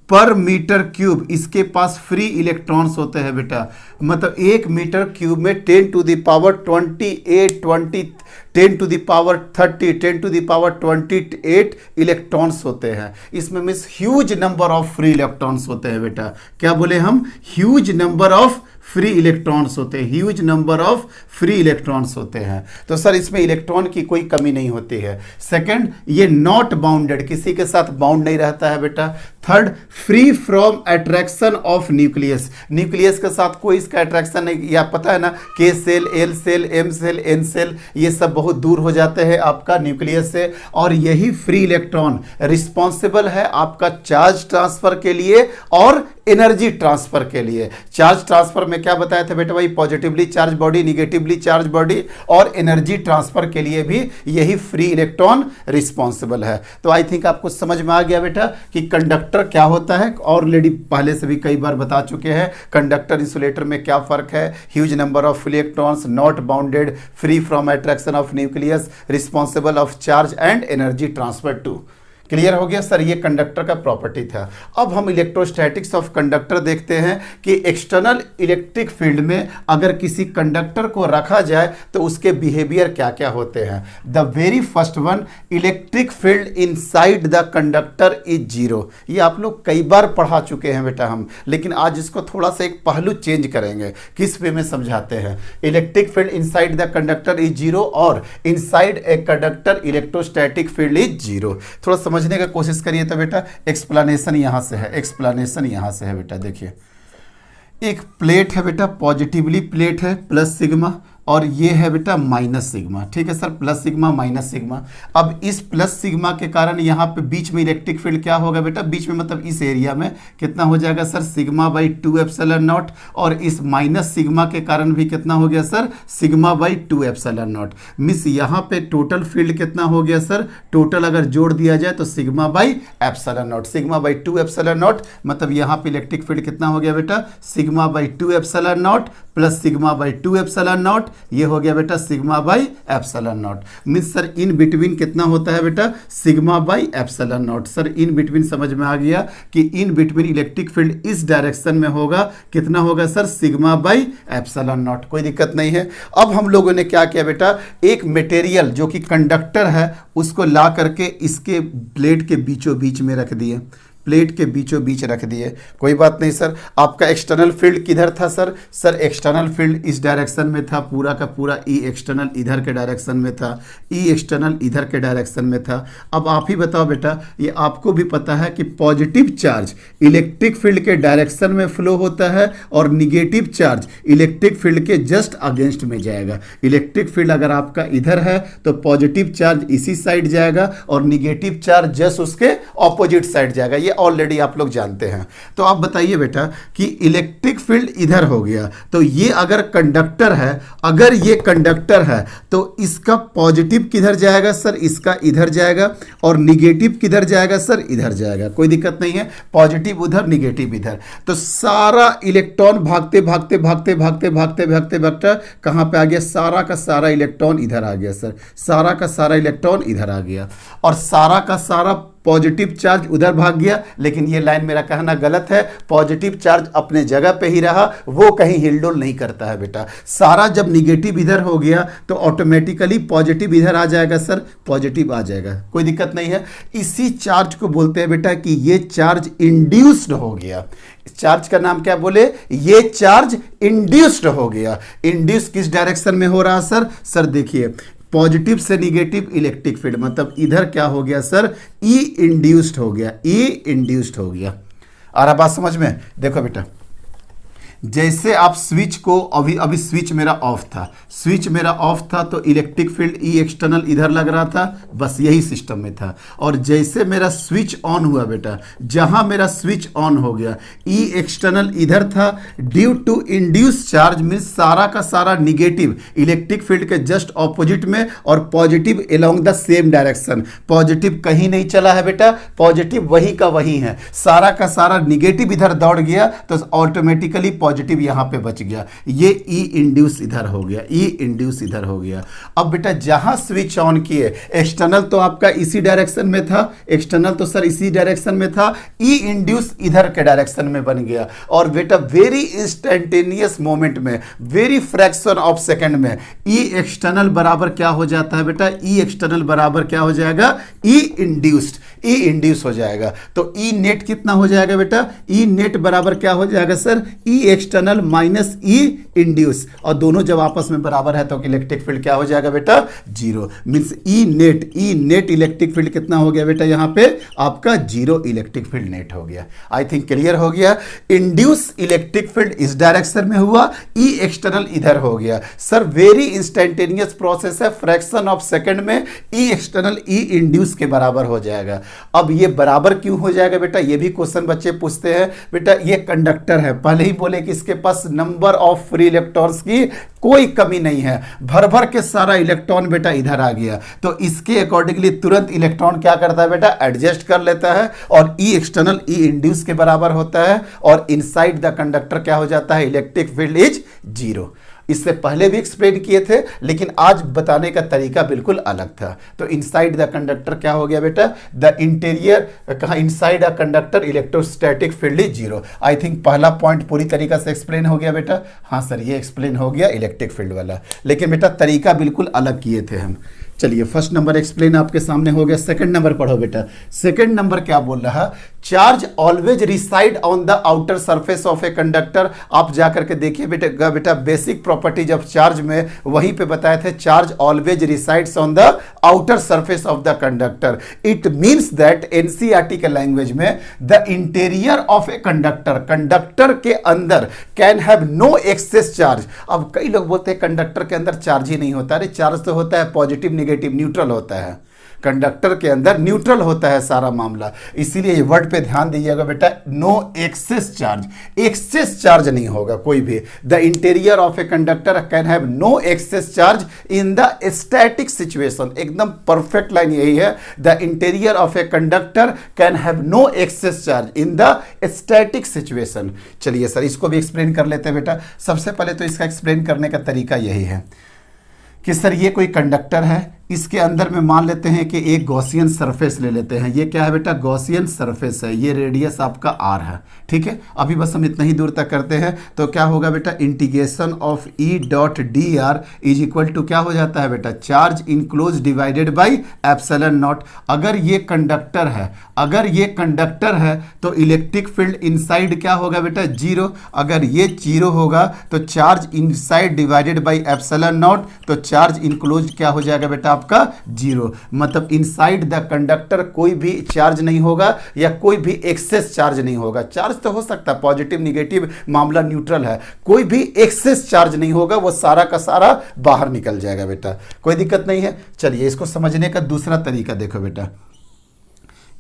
पर मीटर क्यूब इसके पास फ्री इलेक्ट्रॉन्स होते हैं बेटा। मतलब 1 मीटर क्यूब में 10⁻28 10⁻30 इलेक्ट्रॉन्स होते हैं। इसमें means huge number of free electrons होते हैं बेटा। क्या बोले हम? Huge number of free electrons होते हैं, huge number of free electrons होते हैं। तो सर इसमें इलेक्ट्रॉन की कोई कमी नहीं होती है। सेकंड, ये नॉट बाउंडेड, किसी के साथ बाउंड नहीं रहता है बेटा। Third, free from attraction of nucleus, nucleus के साथ कोई इसका अट्रैक्शन नहीं। या पता है ना K shell, L shell, M shell, N shell, ये सब बहुत दूर हो जाते हैं आपका न्यूक्लियस से। और यही फ्री इलेक्ट्रॉन रिस्पॉन्सिबल है आपका चार्ज ट्रांसफर के लिए और एनर्जी ट्रांसफर के लिए। चार्ज ट्रांसफर में क्या बताया था बेटा भाई? Positively charge body, negatively charge body, और एनर्जी ट्रांसफर के लिए भी यही फ्री इलेक्ट्रॉन रिस्पॉन्सिबल है। तो आई थिंक आपको समझ में आ गया बेटा कि कंडक्टर क्या होता है। ऑलरेडी पहले से भी कई बार बता चुके हैं कंडक्टर इंसुलेटर में क्या फर्क है। Huge number of electrons, not bounded, free from attraction of nucleus, responsible of charge and energy transfer to. Clear हो गया सर? ये कंडक्टर का प्रॉपर्टी था। अब हम इलेक्ट्रोस्टैटिक्स ऑफ कंडक्टर देखते हैं कि एक्सटर्नल इलेक्ट्रिक फील्ड में अगर किसी कंडक्टर को रखा जाए तो उसके बिहेवियर क्या क्या होते हैं। The very first one, electric field inside the conductor is zero. ये आप लोग कई बार पढ़ा चुके हैं बेटा हम, लेकिन आज इसको थोड़ा सा एक पहलू चेंज करेंगे। किस वे में समझाते हैं? Electric field inside the conductor is zero और inside a conductor electrostatic field is zero. थोड़ा समझने का कोशिश करिए तो बेटा एक्सप्लेनेशन यहां से है, एक्सप्लेनेशन यहां से है बेटा। देखिए एक प्लेट है बेटा, पॉजिटिवली प्लेट है प्लस सिग्मा, और ये है बेटा माइनस सिग्मा। ठीक है sir, plus sigma minus sigma. अब इस प्लस सिग्मा के कारण यहाँ पे बीच में इलेक्ट्रिक फील्ड क्या होगा बेटा? बीच में मतलब इस एरिया में कितना हो जाएगा सर? Sigma by two epsilon not. और इस माइनस सिग्मा के कारण भी कितना हो गया sir? Sigma by two epsilon naught. Miss यहाँ पे टोटल फील्ड कितना हो गया सर? टोटल अगर जोड़ दिया जाए तो sigma by epsilon naught, sigma by two epsilon naught. मतलब यहाँ पे इलेक्ट्रिक फील्ड कितना हो गया बेटा? Sigma by two epsilon naught plus sigma by two epsilon naught. ये हो गया बेटा sigma by epsilon naught. Means sir in between कितना होता है बेटा? Sigma by epsilon naught. Sir in between समझ में आ गया कि इन बिटवीन इलेक्ट्रिक फील्ड इस डायरेक्शन में होगा। कितना होगा सर? सिग्मा/एप्सिलॉन नॉट। कोई दिक्कत नहीं है। अब हम लोगों ने क्या किया बेटा? एक मटेरियल जो कि कंडक्टर है उसको ला करके इसके प्लेट के बीचों बीच में रख दिए। प्लेट के बीचों बीच रख दिए। कोई बात नहीं सर। आपका एक्सटर्नल फील्ड किधर था सर? सर एक्सटर्नल फील्ड इस डायरेक्शन में था, पूरा का पूरा ई एक्सटर्नल इधर के डायरेक्शन में था, ई एक्सटर्नल इधर के डायरेक्शन में था। अब आप ही बताओ बेटा, ये आपको भी पता है कि पॉजिटिव चार्ज इलेक्ट्रिक फील्ड के डायरेक्शन में फ्लो होता है और निगेटिव चार्ज इलेक्ट्रिक फील्ड के जस्ट अगेंस्ट में जाएगा। इलेक्ट्रिक फील्ड अगर आपका इधर है तो पॉजिटिव चार्ज इसी साइड जाएगा और निगेटिव चार्ज जस्ट उसके ऑपोजिट साइड जाएगा। ये ऑलरेडी आप लोग जानते हैं। तो आप बताइए बेटा कि इलेक्ट्रिक फील्ड इधर हो गया, तो ये अगर कंडक्टर है, अगर ये कंडक्टर है तो इसका पॉजिटिव किधर जाएगा सर? इसका इधर जाएगा। और निगेटिव किधर जाएगा सर? इधर जाएगा। कोई दिक्कत नहीं है, पॉजिटिव उधर निगेटिव इधर। तो सारा इलेक्ट्रॉन भागते भागते भागते भागते भागते भागते भागते कहां पे आ गया? सारा का सारा इलेक्ट्रॉन इधर आ गया सर, सारा का सारा इलेक्ट्रॉन इधर आ गया और सारा का सारा पॉजिटिव चार्ज उधर भाग गया। लेकिन ये लाइन मेरा कहना गलत है, पॉजिटिव चार्ज अपने जगह पे ही रहा, वो कहीं हिलडुल नहीं करता है बेटा। सारा जब निगेटिव इधर हो गया तो ऑटोमेटिकली पॉजिटिव इधर आ जाएगा सर, पॉजिटिव आ जाएगा, कोई दिक्कत नहीं है। इसी चार्ज को बोलते हैं बेटा कि ये चार्ज इंड्यूस्ड हो गया। चार्ज का नाम क्या बोले? ये चार्ज इंड्यूस्ड हो गया। इंड्यूस किस डायरेक्शन में हो रहा सर? सर देखिए, पॉजिटिव से निगेटिव इलेक्ट्रिक फील्ड, मतलब इधर क्या हो गया सर? ई इंड्यूस्ड हो गया, ई इंड्यूस्ड हो गया। आ रहा बात समझ में? देखो बेटा, जैसे आप स्विच को अभी स्विच मेरा ऑफ था, स्विच मेरा ऑफ था तो इलेक्ट्रिक फील्ड ई एक्सटर्नल इधर लग रहा था, बस यही सिस्टम में था। और जैसे मेरा स्विच ऑन हुआ बेटा, जहां मेरा स्विच ऑन हो गया, ई एक्सटर्नल इधर था, due to induce charge means सारा का सारा निगेटिव इलेक्ट्रिक फील्ड के जस्ट ऑपोजिट में और positive along the same direction. Positive कहीं नहीं चला है बेटा, पॉजिटिव वही का वही है। सारा का सारा निगेटिव इधर दौड़ गया तो ऑटोमेटिकली पॉजिटिव यहां पे बच गया। ये ई इंड्यूस इधर हो गया, ई इंड्यूस इधर हो गया। अब बेटा जहां स्विच ऑन किए, एक्सटर्नल तो आपका इसी डायरेक्शन में था, एक्सटर्नल तो सर इसी डायरेक्शन में था, ई इंड्यूस इधर के डायरेक्शन में बन गया। और बेटा वेरी इंस्टेंटेनियस मोमेंट में, वेरी फ्रैक्शन ऑफ सेकंड में ई एक्सटर्नल बराबर क्या हो जाता है बेटा? ई एक्सटर्नल बराबर क्या हो जाएगा? ई इंड्यूस्ड, ई इंड्यूस हो जाएगा। तो ई नेट कितना हो जाएगा बेटा? ई नेट बराबर क्या हो जाएगा सर? ई एक्सटर्नल माइनस ई इंड्यूस, और दोनों जब आपस में बराबर है तो इलेक्ट्रिक फील्ड क्या हो जाएगा बेटा? Zero. Means E net electric field कितना हो गया बेटा? यहां पे आपका जीरो इलेक्ट्रिक फील्ड नेट हो गया। आई थिंक क्लियर हो गया। इंड्यूस इलेक्ट्रिक फील्ड इस डायरेक्शन में हुआ, ई एक्सटर्नल इधर हो गया। सर वेरी इंस्टेंटेनियस प्रोसेस है, फ्रैक्शन ऑफ सेकंड में ई एक्सटर्नल ई इंड्यूस के बराबर हो जाएगा। अब ये बराबर क्यों हो जाएगा बेटा? ये भी क्वेश्चन बच्चे पूछते हैं। बेटा ये कंडक्टर है, पहले ही बोले कि इसके पास नंबर ऑफ फ्री इलेक्ट्रॉन्स की कोई कमी नहीं है, भर भर के सारा इलेक्ट्रॉन बेटा इधर आ गया। तो इसके अकॉर्डिंगली तुरंत इलेक्ट्रॉन क्या करता है बेटा? एडजस्ट कर लेता है और ई एक्सटर्नल ई इंड्यूस के बराबर होता है और इनसाइड द कंडक्टर क्या हो जाता है? Electric field is zero. इससे पहले भी एक्सप्लेन किए थे, लेकिन आज बताने का तरीका बिल्कुल अलग था। तो इनसाइड द कंडक्टर क्या हो गया बेटा? द इंटीरियर कहा inside a conductor electrostatic field is zero. I think पहला पॉइंट पूरी तरीका से एक्सप्लेन हो गया बेटा। हाँ सर, ये एक्सप्लेन हो गया इलेक्ट्रिक फील्ड वाला, लेकिन बेटा तरीका बिल्कुल अलग किए थे हम। चलिए, फर्स्ट नंबर एक्सप्लेन आपके सामने हो गया। सेकंड नंबर पढ़ो बेटा। सेकंड नंबर क्या बोल रहा? Charge always reside on the outer surface of a conductor. आप जाकर के देखिए बेटा बेसिक प्रॉपर्टीज ऑफ चार्ज में वहीं पे बताए थे, charge always resides on the outer surface of the conductor. It means that NCERT के लैंग्वेज में the interior of a conductor, conductor के अंदर can have no excess charge. अब कई लोग बोलते हैं कंडक्टर के अंदर चार्ज ही नहीं होता। अरे चार्ज तो होता है, पॉजिटिव नेगेटिव न्यूट्रल होता है। कंडक्टर के अंदर न्यूट्रल होता है सारा मामला। इसीलिए ये वर्ड पे ध्यान दीजिएगा बेटा, no excess charge, excess charge नहीं होगा कोई भी। The interior of a conductor can have no excess charge in the static situation. एकदम परफेक्ट लाइन यही है, the interior of a conductor can have no excess charge in the static situation. चलिए sir, इसको भी explain कर लेते हैं बेटा। सबसे पहले तो इसका एक्सप्लेन करने का तरीका यही है कि सर ये कोई कंडक्टर है, इसके अंदर में मान लेते हैं कि एक गॉसियन सरफेस ले लेते हैं। ये क्या है बेटा, गॉसियन सरफेस है, ये रेडियस आपका r है, ठीक है। अभी बस हम इतना ही दूर तक करते हैं तो क्या होगा बेटा, integration of E dot D R is equal to क्या हो जाता है बेटा, charge enclose divided by epsilon not. अगर ये कंडक्टर है, अगर ये कंडक्टर है तो इलेक्ट्रिक फील्ड इनसाइड क्या होगा बेटा, जीरो। अगर ये जीरो होगा तो charge inside divided by epsilon not, तो चार्ज इनक्लोज क्या हो जाएगा बेटा आपका, जीरो। मतलब इनसाइड द कंडक्टर कोई भी चार्ज नहीं होगा या कोई भी एक्सेस चार्ज नहीं होगा। चार्ज तो हो सकता है, पॉजिटिव निगेटिव मामला न्यूट्रल है, कोई भी एक्सेस चार्ज नहीं होगा, वो सारा का सारा बाहर निकल जाएगा बेटा, कोई दिक्कत नहीं है। चलिए इसको समझने का दूसरा तरीका देखो बेटा,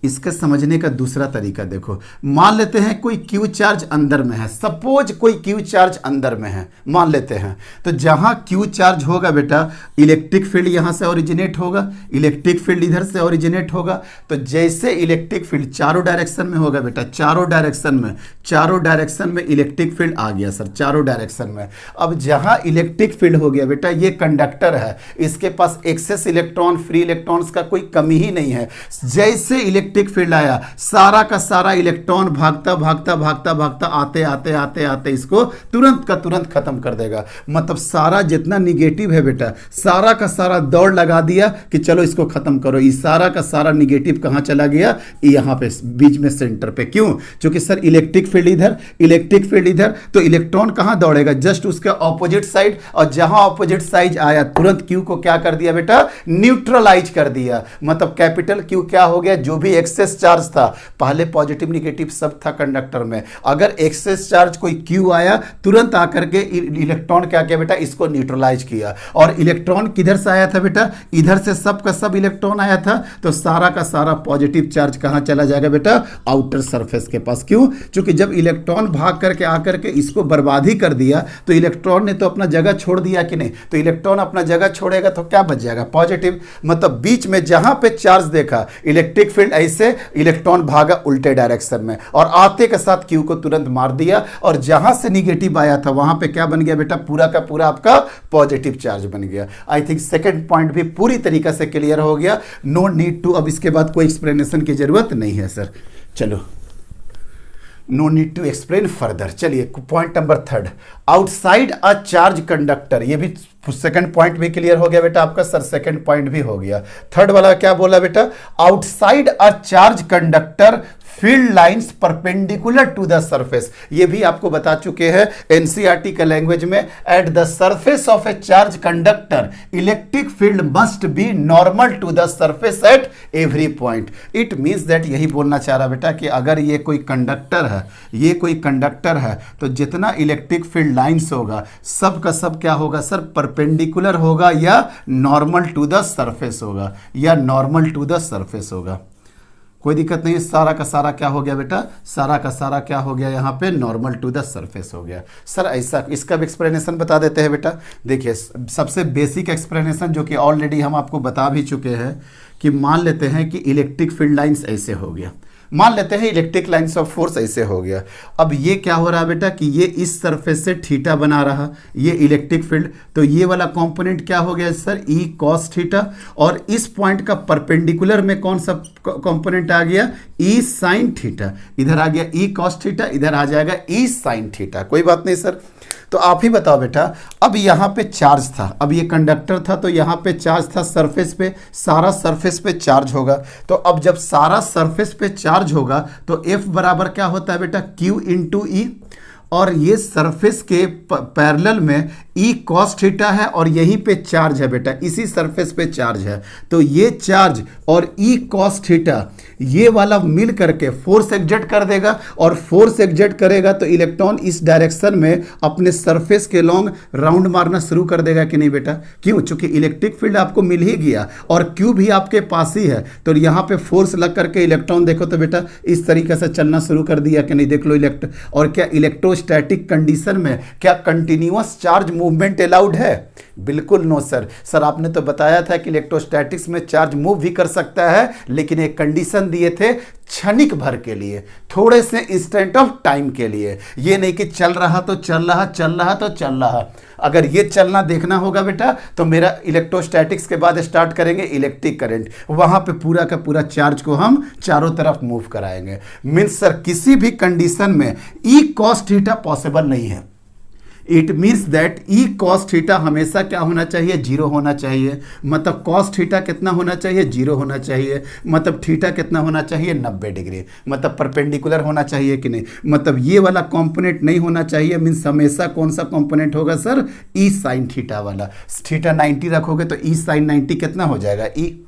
इसके समझने का दूसरा तरीका देखो। मान लेते हैं कोई क्यू चार्ज अंदर में है, सपोज कोई क्यू चार्ज अंदर में है, मान लेते हैं। तो जहां क्यू चार्ज होगा बेटा, इलेक्ट्रिक फील्ड यहां से ओरिजिनेट होगा, इलेक्ट्रिक फील्ड इधर से ओरिजिनेट होगा। तो जैसे इलेक्ट्रिक फील्ड चारों डायरेक्शन में होगा बेटा, चारों डायरेक्शन में इलेक्ट्रिक फील्ड आ गया सर, चारों डायरेक्शन में। अब जहां इलेक्ट्रिक फील्ड हो गया बेटा, ये कंडक्टर है, इसके पास एक्सेस इलेक्ट्रॉन, फ्री इलेक्ट्रॉन्स का कोई कमी ही नहीं है। जैसे इलेक्ट्रिक फील्ड आया, सारा का सारा इलेक्ट्रॉन भागता भागता भागता भागता आते आते आते आते इसको तुरंत का तुरंत खत्म कर देगा। मतलब सारा जितना निगेटिव है बेटा, सारा का सारा दौड़ लगा दिया कि चलो इसको खत्म करो। ये सारा का सारा निगेटिव कहां चला गया, यहां पे बीच में सेंटर पे। क्यों? क्योंकि सर इलेक्ट्रिक फील्ड इधर, इलेक्ट्रिक फील्ड इधर, तो इलेक्ट्रॉन कहां दौड़ेगा, जस्ट उसके ऑपोजिट साइड। और जहां ऑपोजिट साइड आया, तुरंत क्यू को क्या कर दिया बेटा, न्यूट्रलाइज कर दिया। मतलब कैपिटल क्यू क्या हो गया, जो भी एक्सेस चार्ज था, पहले पॉजिटिव निगेटिव सब था कंडक्टर में, अगर एक्सेस चार्ज कोई क्यू आया, तुरंत आकर के इलेक्ट्रॉन क्या किया बेटा, इसको न्यूट्रलाइज किया। और इलेक्ट्रॉन किधर से आया था बेटा, इधर से सब का सब इलेक्ट्रॉन आया था, तो सारा का सारा पॉजिटिव चार्ज कहां चला जाएगा बेटा, आउटर सरफेस के पास। क्यों? क्योंकि जब इलेक्ट्रॉन भाग करके आकर के इसको बर्बाद ही कर दिया, तो इलेक्ट्रॉन ने तो अपना जगह छोड़ दिया कि नहीं। तो इलेक्ट्रॉन अपना जगह छोड़ेगा तो क्या बच जाएगा, पॉजिटिव। मतलब बीच में जहां पे चार्ज देखा, इलेक्ट्रिक फील्ड ऐसे, इलेक्ट्रॉन भागा उल्टे डायरेक्शन में और आते के साथ क्यू को तुरंत मार दिया। और जहां से निगेटिव आया था वहां पे क्या बन गया बेटा, पूरा का पूरा आपका पॉजिटिव चार्ज बन गया। आई थिंक सेकंड पॉइंट भी पूरी तरीके से क्लियर हो गया। नो नीड टू, अब इसके बाद कोई एक्सप्लेनेशन की जरूरत नहीं है सर। चलो, no need to explain further. चलिए point number third, outside a charge conductor. ये भी सेकंड पॉइंट भी क्लियर हो गया बेटा आपका सर, सेकंड पॉइंट भी हो गया। थर्ड वाला क्या बोला बेटा, outside a charge conductor field lines perpendicular to the surface. ये भी आपको बता चुके हैं एनसीईआरटी का लैंग्वेज में, at the surface of a charge conductor electric field must be normal to the surface at every point. It means that, यही बोलना चाह रहा बेटा कि अगर ये कोई कंडक्टर है, ये कोई कंडक्टर है, तो जितना इलेक्ट्रिक फील्ड लाइंस होगा सब का सब क्या होगा सर, परपेंडिकुलर होगा या नॉर्मल टू द सरफेस होगा, या नॉर्मल टू द सरफेस होगा। कोई दिक्कत नहीं, सारा का सारा क्या हो गया बेटा, सारा का सारा क्या हो गया, यहाँ पे नॉर्मल टू द सरफेस हो गया। सर ऐसा, इसका भी एक्सप्लेनेशन बता देते हैं बेटा। देखिए सबसे बेसिक एक्सप्लेनेशन जो कि ऑलरेडी हम आपको बता भी चुके हैं, कि मान लेते हैं कि इलेक्ट्रिक फील्ड लाइंस ऐसे हो गया, मान लेते हैं इलेक्ट्रिक लाइंस ऑफ फोर्स ऐसे हो गया। अब ये क्या हो रहा है बेटा कि ये इस सरफेस से थीटा बना रहा, ये इलेक्ट्रिक फील्ड, तो ये वाला कंपोनेंट क्या हो गया सर, ई कॉस थीटा। और इस पॉइंट का परपेंडिकुलर में कौन सा कंपोनेंट आ गया, ई साइन थीटा। इधर आ गया ई कॉस थीटा, इधर आ जाएगा ई साइन थीटा। कोई बात नहीं सर। तो आप ही बताओ बेटा, अब यहाँ पे चार्ज था, अब ये कंडक्टर था तो यहाँ पे चार्ज था सरफेस पे, सारा सरफेस पे चार्ज होगा। तो अब जब सारा सरफेस पे चार्ज होगा तो F बराबर क्या होता है बेटा, Q इंटू ई। और ये सरफेस के पैरेलल में ई कॉस थीटा है और यहीं पे चार्ज है बेटा, इसी सरफेस पे चार्ज है। तो ये चार्ज और ई कॉस थीटा ये वाला मिल करके फोर्स एग्जर्ट कर देगा, और फोर्स एग्जर्ट करेगा तो इलेक्ट्रॉन इस डायरेक्शन में अपने सरफेस के लॉन्ग राउंड मारना शुरू कर देगा कि नहीं बेटा। क्यों? चूंकि इलेक्ट्रिक फील्ड आपको मिल ही गया और क्यू भी आपके पास ही है, तो यहाँ पे फोर्स लग करके इलेक्ट्रॉन देखो तो बेटा इस तरीके से चलना शुरू कर दिया कि नहीं, देख लो और क्या इलेक्ट्रोस्टैटिक कंडीशन में क्या कंटिन्यूअस चार्ज मूवमेंट अलाउड है? बिल्कुल नो सर। सर आपने तो बताया था कि इलेक्ट्रोस्टैटिक्स में चार्ज मूव भी कर सकता है, लेकिन एक कंडीशन दिए थे क्षणिक भर के लिए, थोड़े से इंस्टेंट ऑफ टाइम के लिए। ये नहीं कि चल रहा तो चल रहा, चल रहा तो चल रहा। अगर ये चलना देखना होगा बेटा तो मेरा इलेक्ट्रोस्टैटिक्स के बाद स्टार्ट करेंगे इलेक्ट्रिक करंट, वहां पे पूरा का पूरा चार्ज को हम चारों तरफ मूव कराएंगे। मीन्स सर किसी भी कंडीशन में ई कॉस थीटा पॉसिबल नहीं है। It means that E cos theta हमेशा क्या होना चाहिए, जीरो होना चाहिए। मतलब कॉस थीटा कितना होना चाहिए, जीरो होना चाहिए। मतलब थीटा कितना होना चाहिए, 90 डिग्री। मतलब परपेंडिकुलर होना चाहिए कि नहीं, मतलब ये वाला कंपोनेंट नहीं होना चाहिए। मीन्स हमेशा कौन सा कंपोनेंट होगा सर, ई साइन थीटा वाला। थीटा 90 रखोगे तो ई साइन 90 कितना हो जाएगा, ई।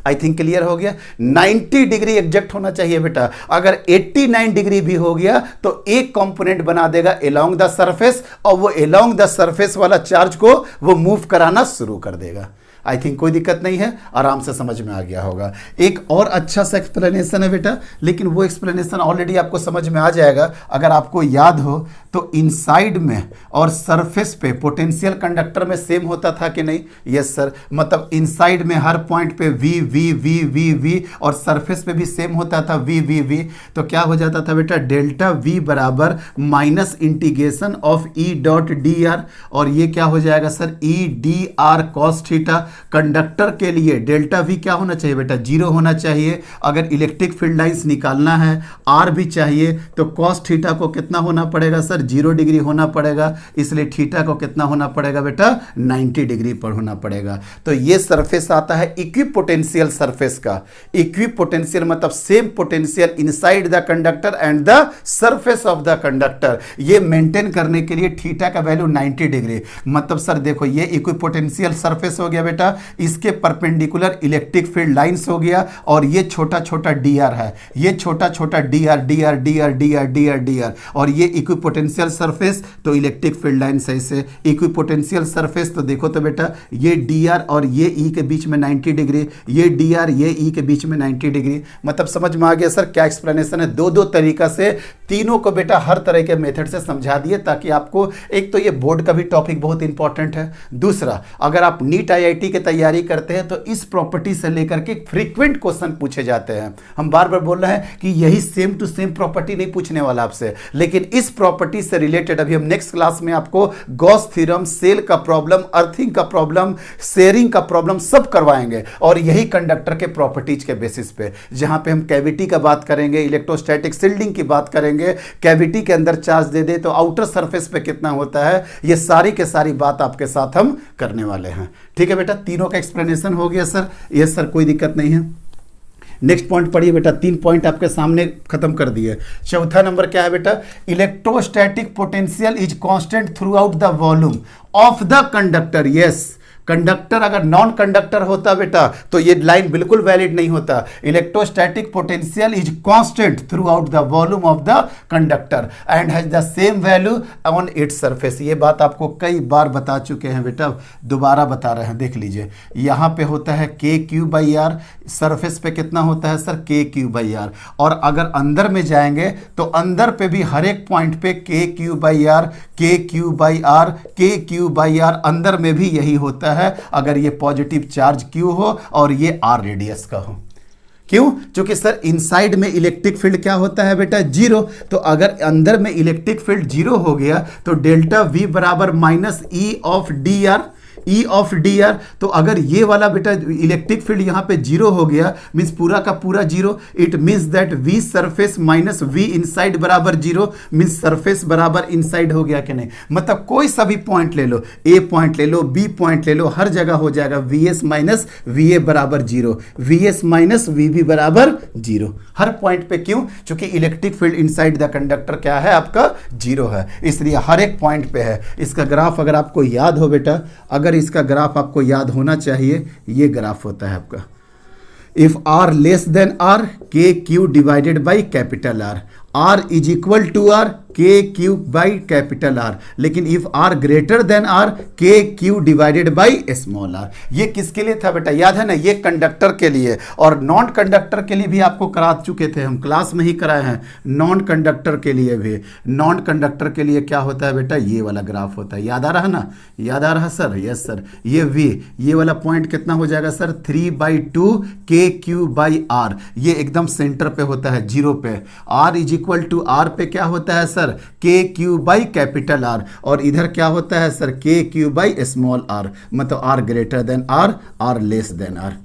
आई थिंक क्लियर हो गया। 90 डिग्री एग्जैक्ट होना चाहिए बेटा। अगर 89 डिग्री भी हो गया तो एक कंपोनेंट बना देगा अलोंग द सरफेस, और वो अलोंग द सरफेस वाला चार्ज को वो मूव कराना शुरू कर देगा। आई थिंक कोई दिक्कत नहीं है, आराम से समझ में आ गया होगा। एक और अच्छा सा एक्सप्लेनेशन है बेटा, लेकिन वो एक्सप्लेनेशन ऑलरेडी आपको समझ में आ जाएगा। अगर आपको याद हो तो इनसाइड में और सरफेस पे पोटेंशियल कंडक्टर में सेम होता था कि नहीं? Yes sir. मतलब इनसाइड में हर पॉइंट पे V V V V V और सरफेस पे भी सेम होता था वी वी वी। तो क्या हो जाता था बेटा, डेल्टा वी बराबर minus integration of E dot D are, और ये क्या हो जाएगा sir, E D R cos theta. Conductor के लिए डेल्टा वी क्या होना चाहिए बेटा, जीरो होना चाहिए। अगर इलेक्ट्रिक फील्ड लाइंस निकालना है, आर भी चाहिए, तो कॉस थीटा को कितना होना पड़ेगा सर, 0 डिग्री होना पड़ेगा। इसलिए थीटा को कितना होना पड़ेगा बेटा, 90 डिग्री पर होना पड़ेगा। तो ये सरफेस आता है इक्विपोटेंशियल सरफेस का। इक्विपोटेंशियल मतलब same potential inside the conductor and the surface of the conductor. ये मेंटेन करने के लिए थीटा का वैल्यू 90 डिग्री। मतलब सर देखो, ये इक्विपोटेंशियल सरफेस हो गया बेटा, इसके परपेंडिकुलर इलेक्ट्रिक फील्ड लाइंस हो गया, और ये छोटा छोटा डी आर है, ये छोटा छोटा D R D R D R D R D R D R, और ये इक्विपोटेंशियल सरफेस तो इलेक्ट्रिक फील्ड लाइंस ऐसे। इक्विपोटेंशियल सरफेस तो देखो तो बेटा, ये डी आर और ये ई के बीच में 90 डिग्री, ये डी आर ये ई के बीच में 90 डिग्री। मतलब समझ में आ गया सर क्या एक्सप्लेनेशन है। दो तरीका से तीनों को बेटा हर तरह के मेथड से समझा दिए, ताकि आपको एक तो ये बोर्ड का भी टॉपिक बहुत इंपॉर्टेंट है, दूसरा अगर आप नीट आईआईटी की तैयारी करते हैं तो इस प्रॉपर्टी से लेकर के फ्रीक्वेंट क्वेश्चन पूछे जाते हैं। हम बार बार बोल रहे हैं कि यही सेम टू सेम प्रॉपर्टी नहीं पूछने वाला आपसे, लेकिन इस प्रॉपर्टी से रिलेटेड अभी हम नेक्स्ट क्लास में आपको गॉस थ्योरम, सेल का प्रॉब्लम, अर्थिंग का प्रॉब्लम, शेयरिंग का प्रॉब्लम सब करवाएंगे, और यही कंडक्टर के प्रॉपर्टीज के बेसिस पे, जहां पे हम कैविटी का बात करेंगे, इलेक्ट्रोस्टैटिक शील्डिंग की बात करेंगे, कैविटी के अंदर चार्ज दे दे तो आउटर सरफेस पे कितना होता है, ये सारी के सारी बात आपके साथ हम करने वाले हैं। ठीक है बेटा, तीनों का एक्सप्लेनेशन हो गया सर? यस सर, कोई दिक्कत नहीं है। नेक्स्ट पॉइंट पढ़िए बेटा, 3 पॉइंट आपके सामने खत्म कर दिए। चौथा नंबर क्या है बेटा, electrostatic potential is constant through out the volume of the conductor. Yes, conductor अगर नॉन कंडक्टर होता बेटा तो ये लाइन बिल्कुल वैलिड नहीं होता। Electrostatic potential is constant through out the volume of the conductor and has the same value on its surface. ये बात आपको कई बार बता चुके हैं बेटा, दोबारा बता रहे हैं, देख लीजिए। यहाँ पे होता है के क्यू बाई आर, सरफेस पे कितना होता है sir, K Q by are. और अगर अंदर में जाएंगे तो अंदर पे भी हर एक पॉइंट पे के Q by are, K Q by are, K Q by are, अंदर में भी यही होता है अगर ये पॉजिटिव चार्ज क्यू हो और ये आर रेडियस का हो। क्यों? क्योंकि सर इनसाइड में इलेक्ट्रिक फील्ड क्या होता है बेटा, 0। तो अगर अंदर में इलेक्ट्रिक फील्ड 0 हो गया तो डेल्टा वी बराबर minus E of D R, E of D R. तो अगर ये वाला बेटा इलेक्ट्रिक फील्ड यहाँ पे 0 हो गया, मीन्स पूरा का पूरा 0। It means that V surface minus V inside बराबर 0, मीन्स सरफेस बराबर इनसाइड हो गया कि नहीं। मतलब कोई सा भी पॉइंट ले लो, ए पॉइंट ले लो, बी पॉइंट ले लो, हर जगह हो जाएगा V S minus V A बराबर 0, V S minus V B बराबर 0 हर पॉइंट पे। क्यों? क्योंकि electric field inside the conductor क्या है आपका, 0 है, इसलिए हर एक पॉइंट पे है। इसका ग्राफ अगर आपको याद हो बेटा, अगर इसका ग्राफ आपको याद होना चाहिए, ये ग्राफ होता है आपका, if R less than R, K Q divided by capital R, R is equal to R, K Q by capital R. लेकिन if R greater than R, K Q divided by small R. ये किसके लिए था बेटा, याद है ना, ये कंडक्टर के लिए। और नॉन कंडक्टर के लिए भी आपको करा चुके थे, हम क्लास में ही कराए हैं। नॉन कंडक्टर के लिए भी, नॉन कंडक्टर के लिए क्या होता है बेटा, ये वाला ग्राफ होता है। याद आ रहा है ना, याद आ रहा सर? Yes sir. ये वी, ये वाला पॉइंट कितना हो जाएगा सर, 3/2 के क्यू बाई आर। ये एकदम सेंटर पे होता है, 0 पे। R is equal to, R पे क्या होता है sir, sir K Q by capital R, और इधर क्या होता है sir K Q by small R, मतलब R greater than R less than R.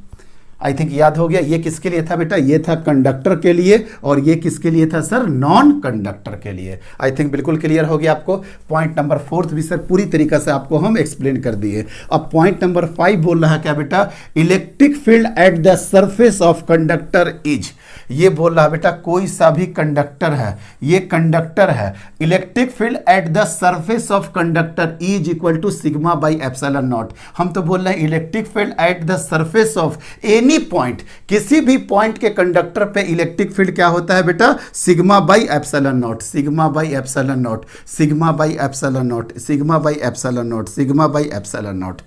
I think याद हो गया। ये किसके लिए था बेटा, ये था कंडक्टर के लिए, और ये किसके लिए था सर, नॉन कंडक्टर के लिए। आई थिंक बिल्कुल क्लियर हो गया आपको। पॉइंट नंबर 4 भी सर पूरी तरीके से आपको हम एक्सप्लेन कर दिए। अब पॉइंट नंबर 5 बोल रहा है क्या बेटा, electric field at the surface of conductor is. ये बोल रहा है बेटा कोई सा भी कंडक्टर है, ये कंडक्टर है, electric field at the surface of conductor is equal to sigma by epsilon not. हम तो बोल रहे हैं electric field at the surface of any point, किसी भी पॉइंट के कंडक्टर पे इलेक्ट्रिक फील्ड क्या होता है बेटा, sigma by epsilon not, sigma by epsilon not, sigma by epsilon not, sigma by epsilon not, sigma by epsilon not.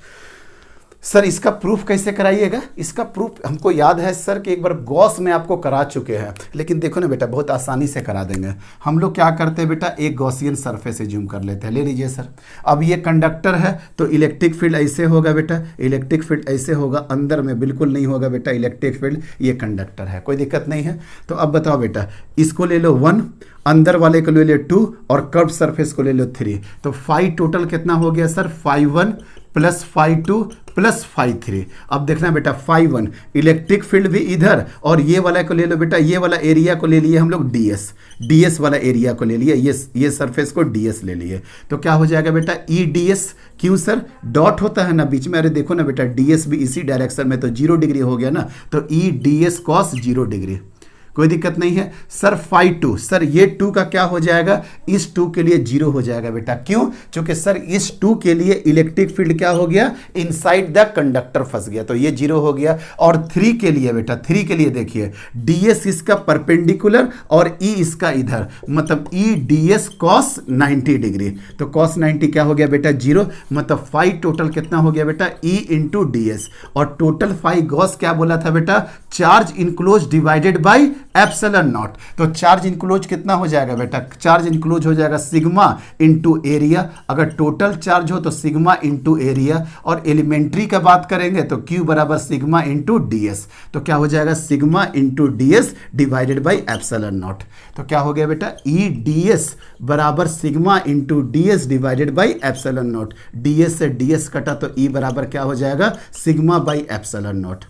Sir इसका proof कैसे कराइएगा, इसका प्रूफ हमको याद है सर कि एक बार गॉस में आपको करा चुके हैं, लेकिन देखो ना बेटा बहुत आसानी से करा देंगे। हम लोग क्या करते हैं बेटा, एक गॉसियन सरफेस एज्यूम कर लेते हैं। ले लीजिए सर, अब ये कंडक्टर है तो इलेक्ट्रिक फील्ड ऐसे होगा बेटा, इलेक्ट्रिक फील्ड ऐसे होगा, अंदर में बिल्कुल नहीं होगा बेटा इलेक्ट्रिक फील्ड, ये कंडक्टर है, कोई दिक्कत नहीं है। तो अब बताओ बेटा, इसको ले लो 1, अंदर वाले को ले लो 2, और कर्व सरफेस को ले लो 3, तो फाई टोटल कितना हो गया sir, phi 1 plus phi 2 plus phi 3। अब देखना बेटा फाई 1 इलेक्ट्रिक फील्ड भी इधर, और ये वाला को ले लो बेटा, ये वाला एरिया को ले लिए हम लोग ds वाला एरिया को ले लिए, ये सरफेस को ds ले लिए, तो क्या हो जाएगा बेटा ई ds। क्यों सर, डॉट होता है ना बीच में, अरे देखो ना बेटा ds भी इसी डायरेक्शन में, तो 0 डिग्री हो गया ना, तो ई ds कॉस 0 डिग्री, कोई दिक्कत नहीं है। सर फाई 2, सर ये 2 का क्या हो जाएगा, इस 2 के लिए 0 हो जाएगा बेटा, क्यों, क्योंकि सर इस 2 के लिए इलेक्ट्रिक फील्ड क्या हो गया, इनसाइड द कंडक्टर फंस गया, तो ये 0 हो गया। और 3 के लिए बेटा, 3 के लिए देखिए ds इसका परपेंडिकुलर और e इसका इधर, मतलब e ds cos 90 डिग्री, तो cos 90 क्या हो गया बेटा 0, मतलब फाई टोटल कितना हो गया बेटा e इंटू ds, और टोटल फाई गॉस क्या बोला था बेटा, charge enclose divided by epsilon not. तो चार्ज इनक्लोज कितना हो जाएगा बेटा, चार्ज इनक्लोज हो जाएगा सिग्मा इंटू एरिया, अगर टोटल चार्ज हो तो सिग्मा इंटू एरिया, और एलिमेंट्री का बात करेंगे तो Q बराबर सिग्मा इंटू ds, तो क्या हो जाएगा sigma into ds divided by epsilon not. तो क्या हो गया बेटा ई ds बराबर sigma into ds divided by epsilon not, ds से ds कटा तो E बराबर क्या हो जाएगा sigma by epsilon not.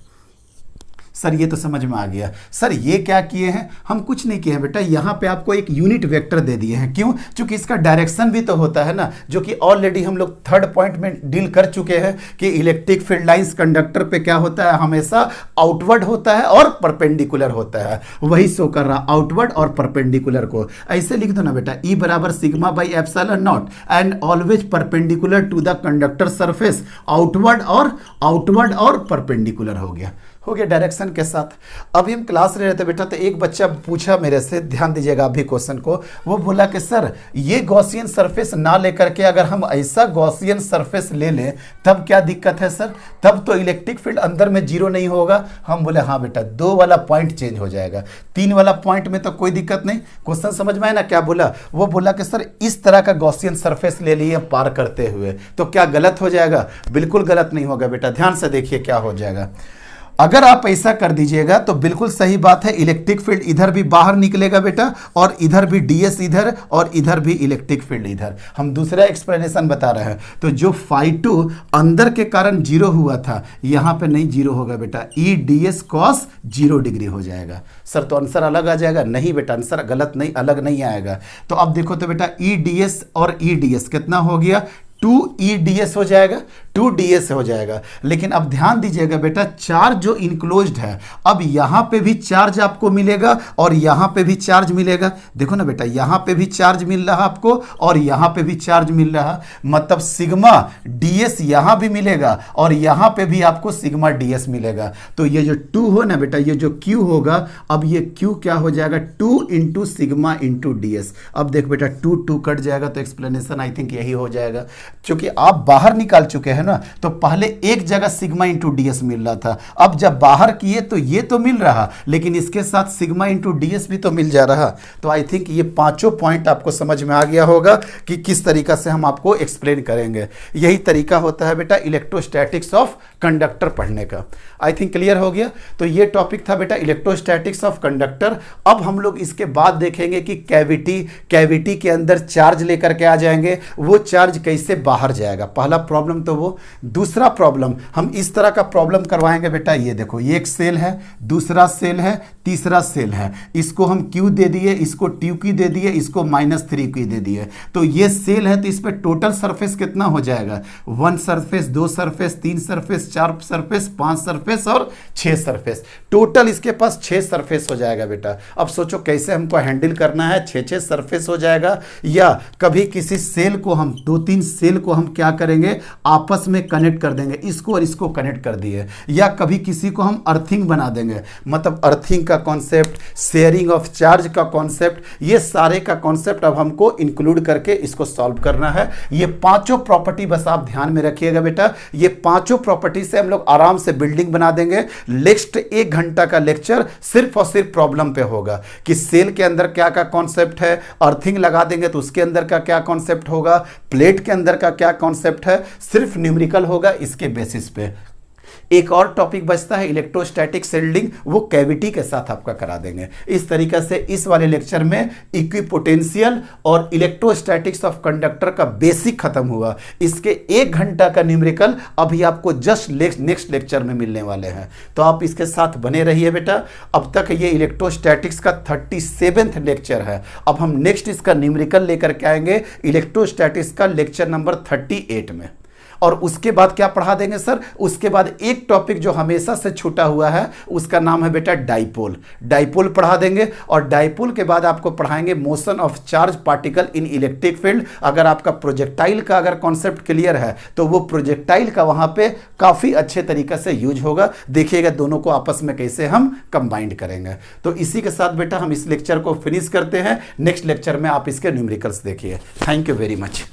Sir ये तो समझ में आ गया। सर ये क्या किए हैं, हम कुछ नहीं किए हैं बेटा, यहाँ पे आपको एक यूनिट वेक्टर दे दिए हैं, क्यों, क्योंकि इसका डायरेक्शन भी तो होता है ना, जो कि ऑलरेडी हम लोग 3rd पॉइंट में डील कर चुके हैं कि इलेक्ट्रिक फील्ड लाइंस कंडक्टर पे क्या होता है, हमेशा आउटवर्ड होता है और परपेंडिकुलर होता है, वही शो कर रहा आउटवर्ड और परपेंडिकुलर को। ऐसे लिख दो ना बेटा, ई बराबर sigma by epsilon not and always perpendicular to the conductor surface, outward और परपेंडिकुलर हो गया डायरेक्शन के साथ। अभी हम क्लास ले रहे थे बेटा, तो एक बच्चा पूछा मेरे से, ध्यान दीजिएगा अभी क्वेश्चन को, वो बोला कि सर ये गॉसियन सरफेस ना लेकर के अगर हम ऐसा गॉसियन सरफेस ले लें तब क्या दिक्कत है सर, तब तो इलेक्ट्रिक फील्ड अंदर में 0 नहीं होगा। हम बोले हाँ बेटा 2 वाला पॉइंट चेंज हो जाएगा, 3 वाला पॉइंट में तो कोई दिक्कत नहीं। क्वेश्चन समझ में आया ना क्या बोला, वो बोला कि सर इस तरह का गॉसियन सरफेस ले लिए पार करते हुए, तो क्या गलत हो जाएगा, बिल्कुल गलत नहीं होगा बेटा, ध्यान से देखिए क्या हो जाएगा। अगर आप ऐसा कर दीजिएगा तो बिल्कुल सही बात है, इलेक्ट्रिक फील्ड इधर भी बाहर निकलेगा बेटा, और इधर भी ds इधर, और इधर भी इलेक्ट्रिक फील्ड इधर। हम दूसरा एक्सप्लेनेशन बता रहे हैं, तो जो फाई 2 अंदर के कारण 0 हुआ था, यहाँ पे नहीं 0 होगा बेटा, ई ds cos 0 डिग्री हो जाएगा। सर तो आंसर अलग आ जाएगा, नहीं बेटा आंसर गलत नहीं, अलग नहीं आएगा। तो अब देखो तो बेटा ई ds और ई ds कितना हो गया, 2EDS हो जाएगा, 2DS हो जाएगा। लेकिन अब ध्यान दीजिएगा बेटा, चार्ज जो इनक्लोज्ड है, अब यहाँ पे भी चार्ज आपको मिलेगा और यहाँ पे भी चार्ज मिलेगा। देखो ना बेटा, यहाँ पे भी चार्ज मिल रहा आपको और यहाँ पे भी चार्ज मिल रहा, मतलब सिग्मा DS यहाँ भी मिलेगा और यहाँ पे भी आपको सिग्मा DS मिलेगा। तो ये जो 2 हो ना बेटा, ये जो Q होगा, अब ये Q क्या हो जाएगा, 2 इंटू सिग्मा इंटू DS। अब देख बेटा 2 कट जाएगा, तो एक्सप्लेनेशन आई थिंक यही हो जाएगा, क्योंकि आप बाहर निकाल चुके हैं ना, तो पहले एक जगह सिग्मा इंटू ds मिल रहा था, अब जब बाहर किए तो ये तो मिल रहा, लेकिन इसके साथ सिग्मा इंटू ds भी तो मिल जा रहा। तो आई थिंक ये पांचों पॉइंट आपको समझ में आ गया होगा कि किस तरीका से हम आपको एक्सप्लेन करेंगे। यही तरीका होता है बेटा इलेक्ट्रोस्टैटिक्स ऑफ कंडक्टर पढ़ने का। आई थिंक क्लियर हो गया। तो ये टॉपिक था बेटा इलेक्ट्रोस्टैटिक्स ऑफ कंडक्टर। अब हम लोग इसके बाद देखेंगे कि कैविटी के अंदर चार्ज लेकर के आ जाएंगे, वो चार्ज कैसे बाहर जाएगा। पहला प्रॉब्लम तो वो। दूसरा प्रॉब्लम हम इस तरह का प्रॉब्लम करवाएंगे बेटा, ये देखो ये एक सेल है, दूसरा सेल है, तीसरा सेल है, इसको हम Q दे दिए, इसको TQ दे दिए, इसको -3Q दे दिए। तो ये सेल है, तो इस पे टोटल सरफेस कितना हो जाएगा, 1 surface, 2 surface, 3 surface, 4 surface, 5 surface और 6 सरफेस। टोटल इसके पास 6 सरफेस हो जाएगा बेटा। अब सोचो कैसे हमको हैंडल करना है। 6 सरफेस हो जाएगा, या कभी किसी सेल को हम 2-3 सेल को हम क्या करेंगे, आपस में कनेक्ट कर देंगे, इसको और इसको कनेक्ट कर दिए, या कभी किसी को हम अर्थिंग बना देंगे, मतलब अर्थिंग का कॉन्सेप्ट, शेयरिंग ऑफ चार्ज का कॉन्सेप्ट, ये सारे का कॉन्सेप्ट अब हमको इंक्लूड करके इसको सॉल्व करना है। ये पांचों प्रॉपर्टी बस आप ध्यान में रखिएगा बेटा। ये पांचों प्रॉपर्टी से हम लोग आराम से बिल्डिंग बना देंगे। नेक्स्ट 1 घंटा का लेक्चर सिर्फ और सिर्फ प्रॉब्लम पे होगा कि सेल के अंदर क्या क्या कॉन्सेप्ट है, अर्थिंग लगा देंगे तो उसके अंदर का क्या कॉन्सेप्ट होगा, प्लेट के अंदर का क्या कॉन्सेप्ट है, सिर्फ न्यूमेरिकल होगा इसके बेसिस पे। एक और टॉपिक बचता है इलेक्ट्रोस्टैटिक शील्डिंग, वो कैविटी के साथ आपका करा देंगे। इस तरीके से इस वाले लेक्चर में इक्विपोटेंशियल और इलेक्ट्रोस्टैटिक्स ऑफ कंडक्टर का बेसिक खत्म हुआ। इसके 1 घंटा का न्यूमेरिकल अभी आपको जस्ट नेक्स्ट लेक्चर में मिलने वाले हैं, तो आप इसके साथ बने रहिए बेटा। अब तक ये इलेक्ट्रोस्टैटिक्स का 37वां लेक्चर है। अब हम नेक्स्ट इसका न्यूमेरिकल लेकर के आएंगे इलेक्ट्रोस्टैटिक्स का लेक्चर नंबर 38 में। और उसके बाद क्या पढ़ा देंगे सर, उसके बाद एक टॉपिक जो हमेशा से छूटा हुआ है, उसका नाम है बेटा डाइपोल। डाइपोल पढ़ा देंगे, और डाइपोल के बाद आपको पढ़ाएंगे motion of charge particle in electric field. अगर आपका प्रोजेक्टाइल का अगर कॉन्सेप्ट क्लियर है तो वो प्रोजेक्टाइल का वहां पे काफी अच्छे तरीके से यूज होगा। देखिएगा दोनों को आपस में कैसे हम कंबाइंड करेंगे। तो इसी के साथ बेटा हम इस लेक्चर को फिनिश करते हैं। नेक्स्ट लेक्चर में आप इसके न्यूमेरिकल्स देखिए। Thank you very much.